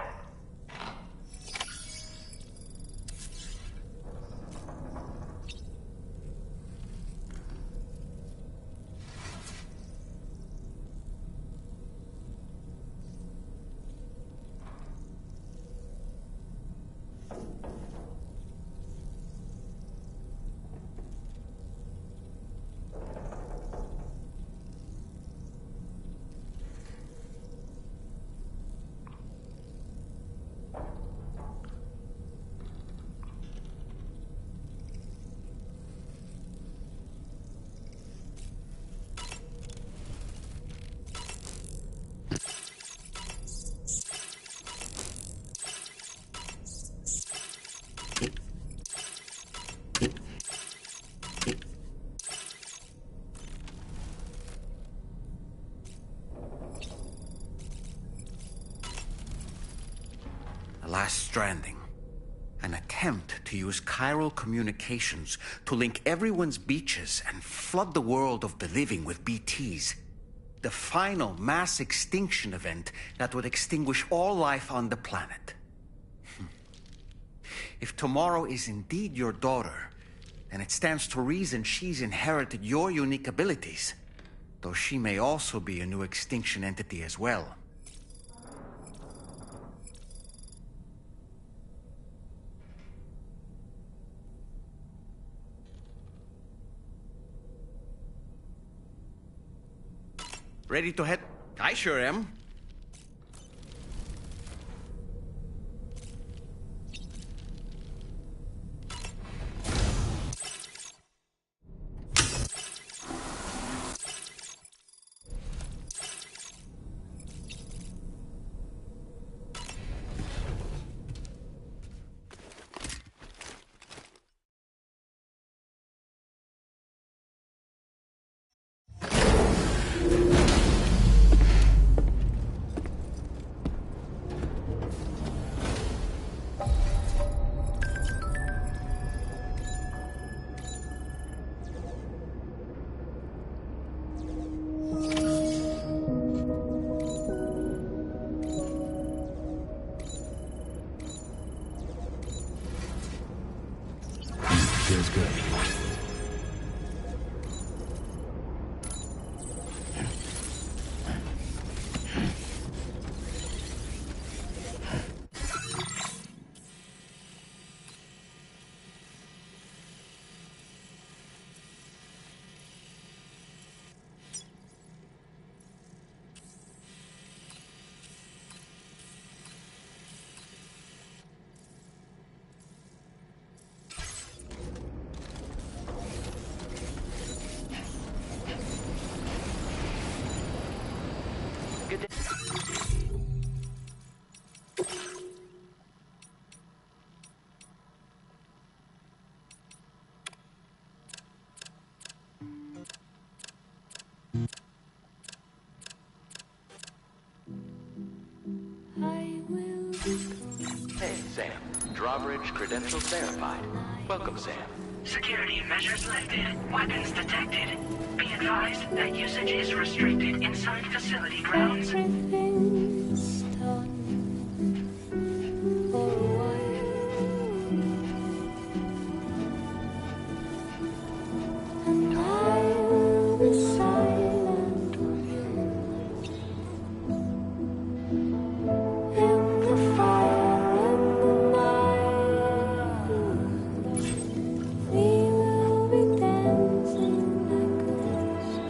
Last Stranding. An attempt to use chiral communications to link everyone's beaches and flood the world of the living with BTs. The final mass extinction event that would extinguish all life on the planet. If tomorrow is indeed your daughter, then it stands to reason she's inherited your unique abilities, though she may also be a new extinction entity as well. Ready to head? I sure am. Feels good. Hey, Sam. Drawbridge credentials verified. Welcome, Sam. Security measures lifted. Weapons detected. Be advised that usage is restricted inside facility grounds. Everything's done for a while, and I will be silent with you in the fire and the night. We will be dancing like ghosts.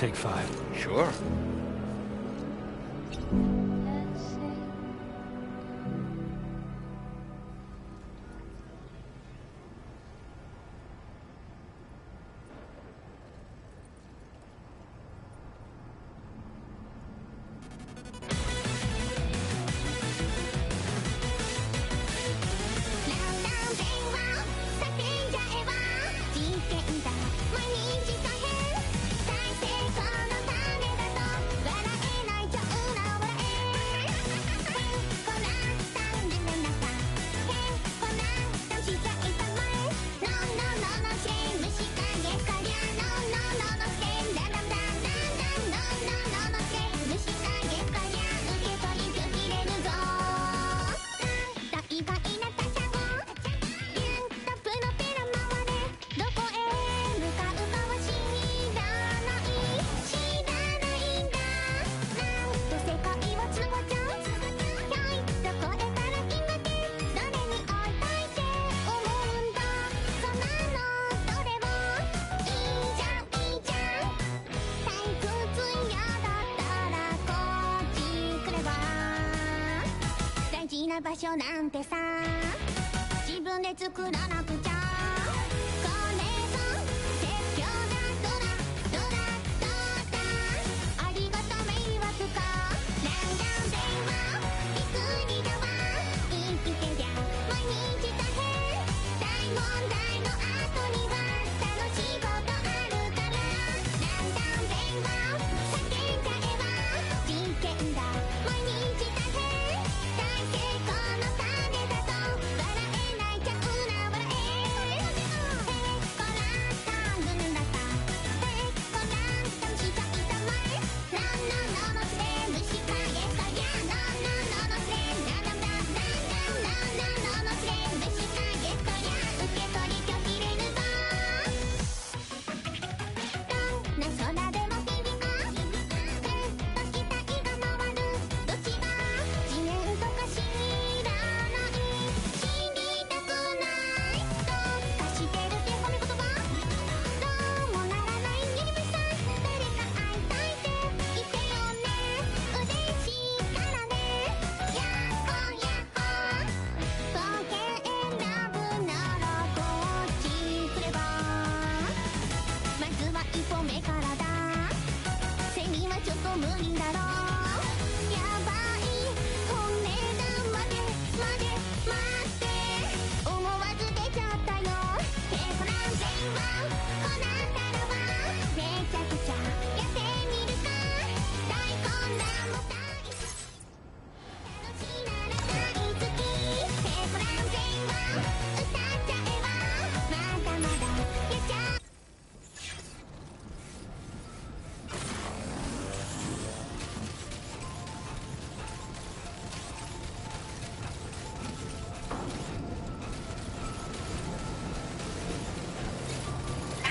take 5. Sure.場所なんてさ自分で作らなくちゃこれぞ説教だドラドラドラありがと迷惑かランダウン電話びっくりだわ生きてりゃ毎日大変大問題の後には楽しいことあるからランダウン電話叫んじゃえば人権だ毎日大変大成功の種だと笑えないちゃうな笑えへっこらったんぬぬだったへっこらったんしかいたまえののののせ虫かげかやののののせなななななのののせ虫かげかや受け取り拒否れぬぞどんな空でも響かへっと期待が回るどっちが地面とか知らない知りたくないどうかしてるって褒め言葉どうもならないにじめさ誰か会いたいって言ってよね嬉しいからねやっほやっほ冒険選ぶならこっち来ればまずは一歩目からだセミはちょっと無理だろやばい本音だ待て待て待って思わず出ちゃったよへこらんぜんはこうなったらばめちゃくちゃやってみるか大混乱も大好き楽しいなら大好きへこらんぜんは歌っちゃえばまだまだやっちゃう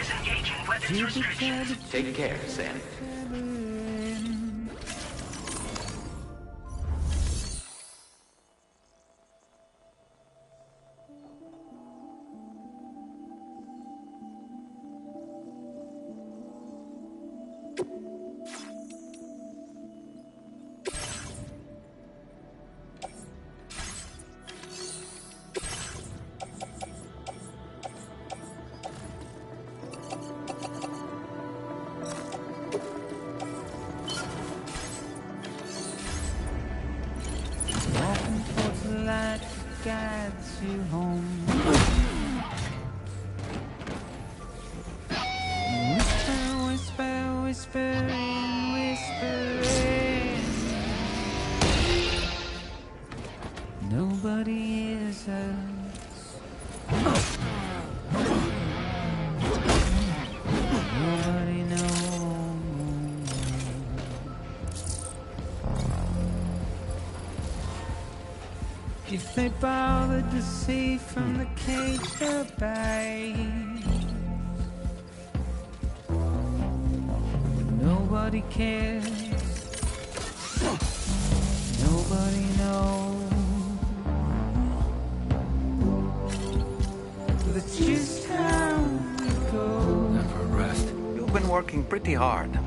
Disengaging weapons restrictions. Take care, Sam. Walking towards the light guides you home. Whisper, whisper, whispering, whispering. Nobody hears us. Nobody knows. If they bothered to see from the cage their babe, nobody cares. Nobody knows. But it's just how it goes. Never rest. You've been working pretty hard.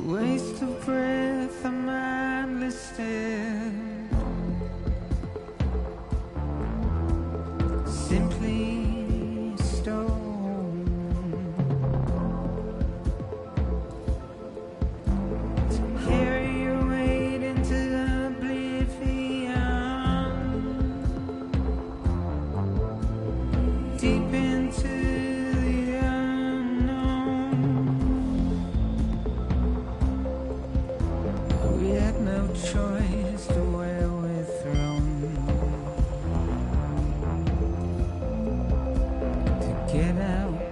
waste of breath, a mindless stare. Simply stone. To carry your weight into oblivion, deep into the unknown. We had no choice to where we're thrown. To get out,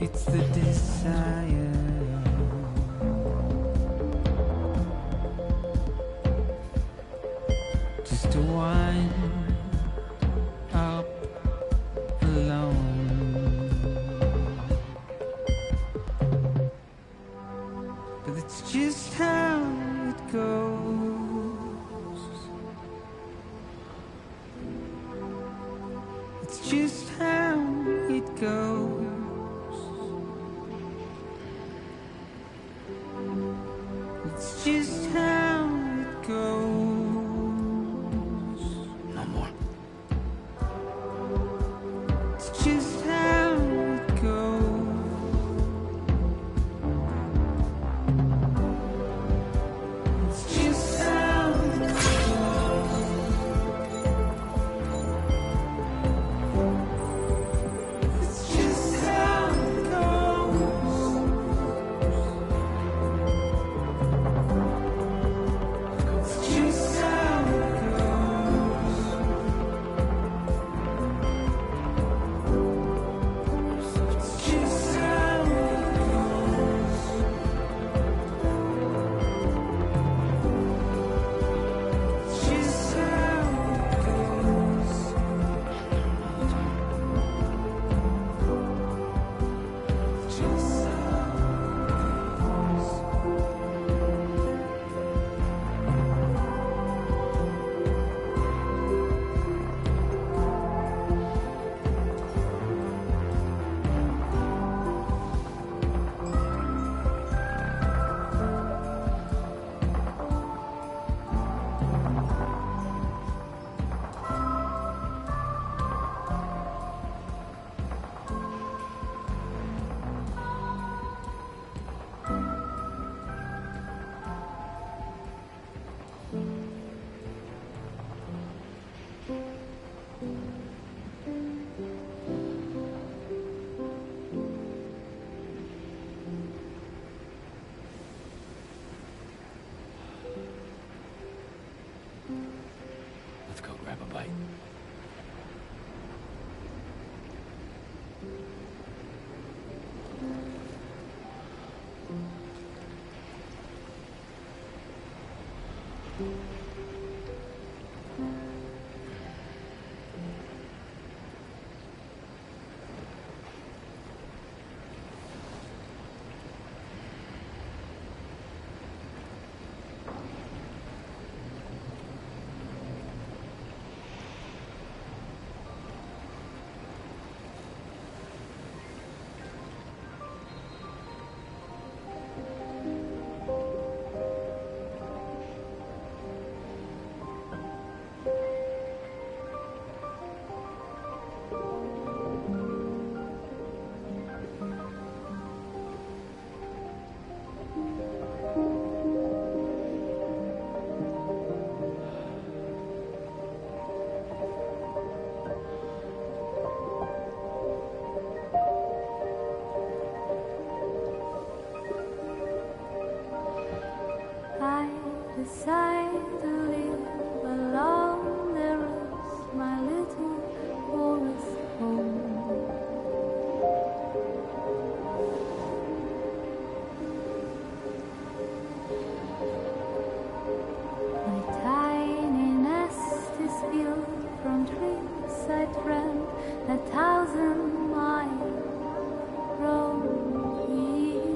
it's the desire. Just to wind up alone. But it's just how it goes. It's just how it goes. It's just how it goes. No more. It's just how it goes. It's just how it goes. It's just how it goes. It's just how it goes. It's just how it goes. It's just how it goes. Just Let's go grab a bite. I decide to live along the roads, my little forest home. My tiny nest is built from trees I dreamt 1,000 miles from here.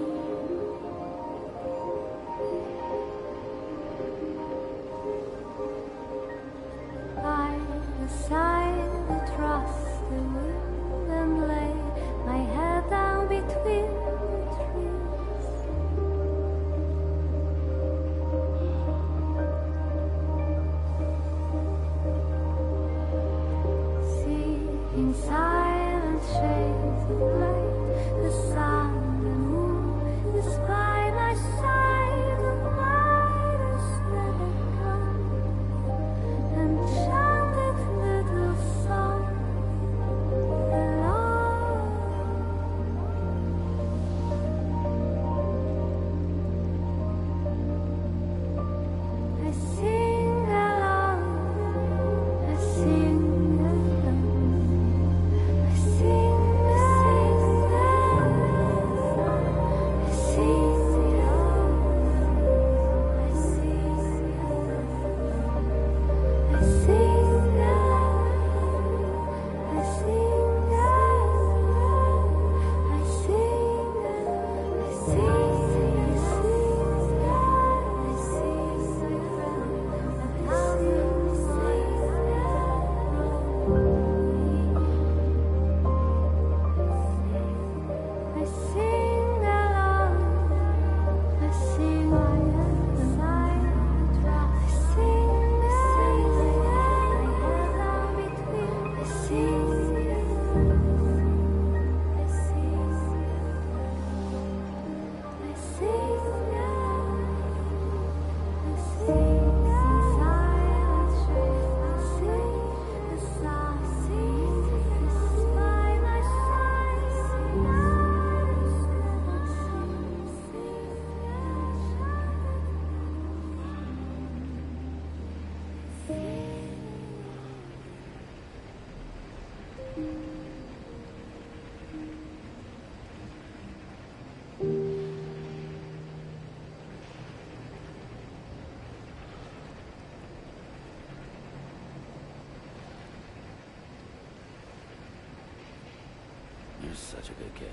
You're such a good kid.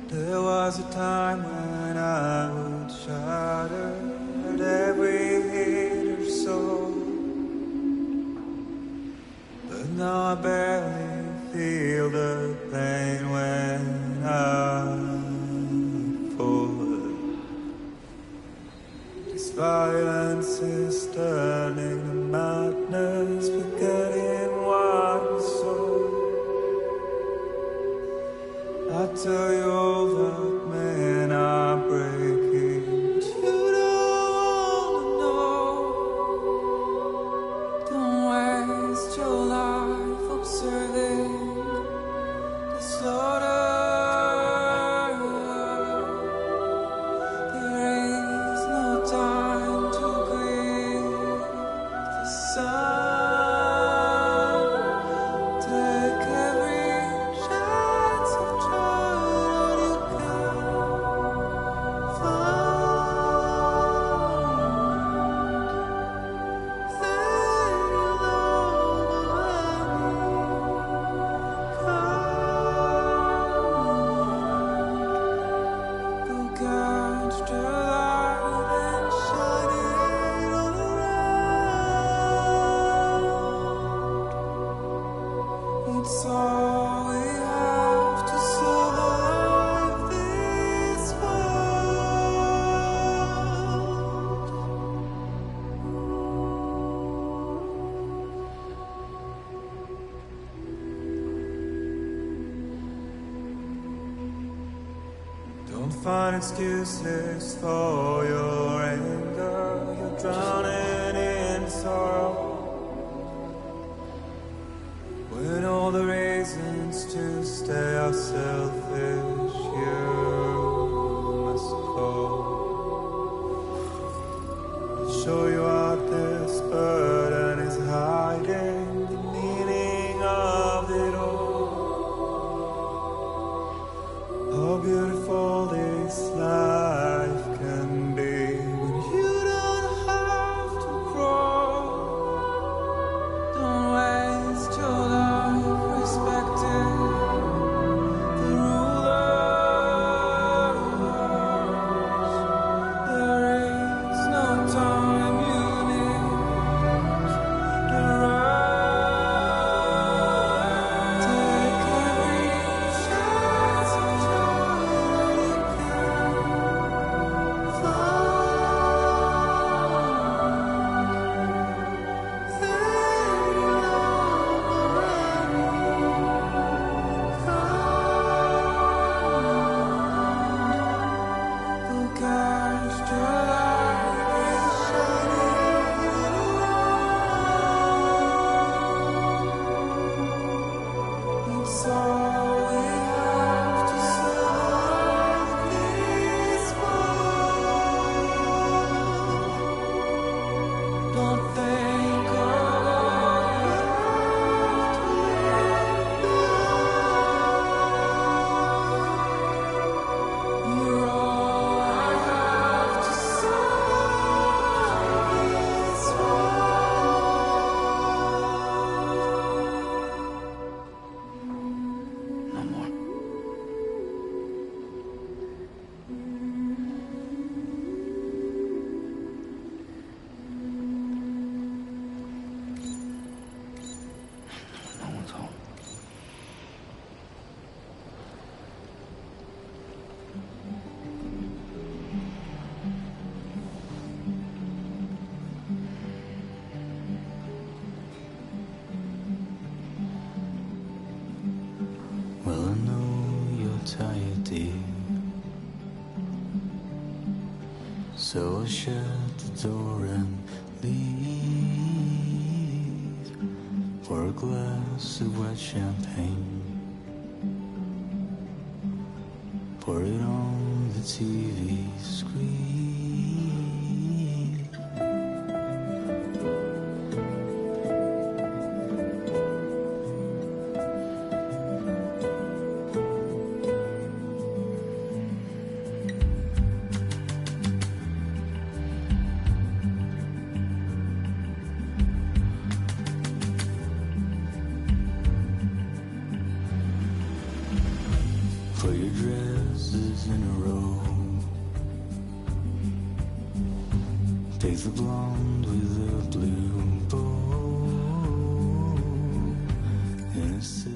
There was a time when I would shudder at every hit or so, but now I barely feel the pain when I fall. This violence is turning to madness, forgetting what we saw. I tell you all that men are breaking, but you don't know. Don't waste your life observing the slaughter. There is no time to grieve the sun. Take every chance of joy you can find. Go catch the light and shine it all around. It's all we have to survive this world. Don't find excuses for your anger. You're drowning in sorrow. When all the reasons to stay are selfish, you must go. I'll show you out this burden is hiding, the meaning of it all. How beautiful this life can be when you don't have to crawl. Don't waste your life respecting the rulers. There is no time you need to run. Take every chance of joy you can find. Go catch the light and shine it all around. It's all we have to survive this world. Don't think of all you have to live beyond. You're all I have to survive this world. No more. No one's home. Well, I know you're tired, dear. So I'll shut the door and leave for a glass of white champagne. Pour it on the TV screen. Put your dresses in a row. Take the blonde with the blue bow. And say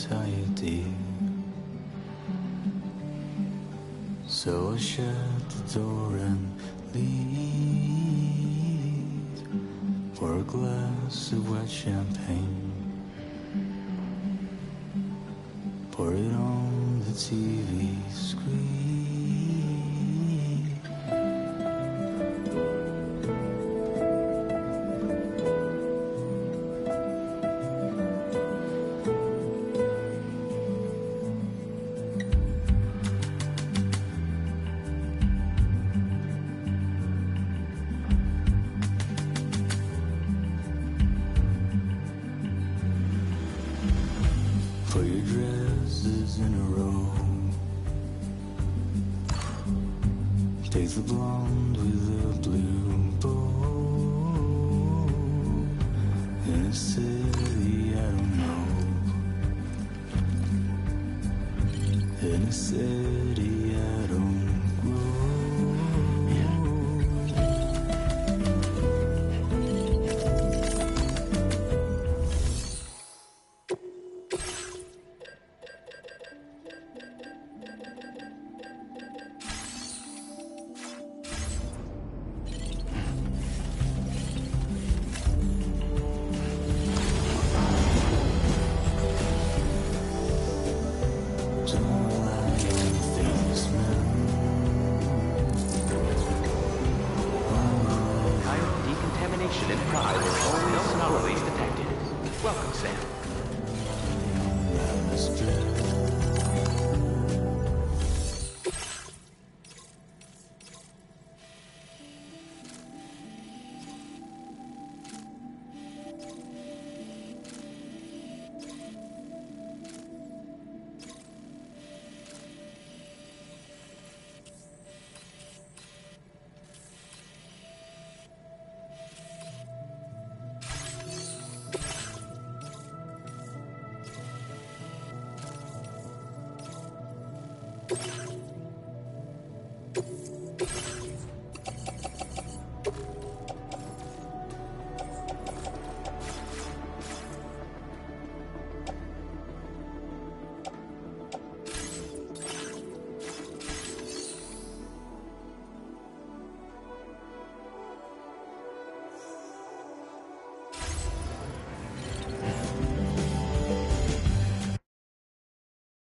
tell you, dear. So I shut the door and leave for a glass of wet champagne. Pour it on the TV screen. Put your dresses in a row. Take the blonde with the blue bow. In a city I don't know. In a city I don't Decontamination in Pride is always anomalies detected. Welcome, Sam.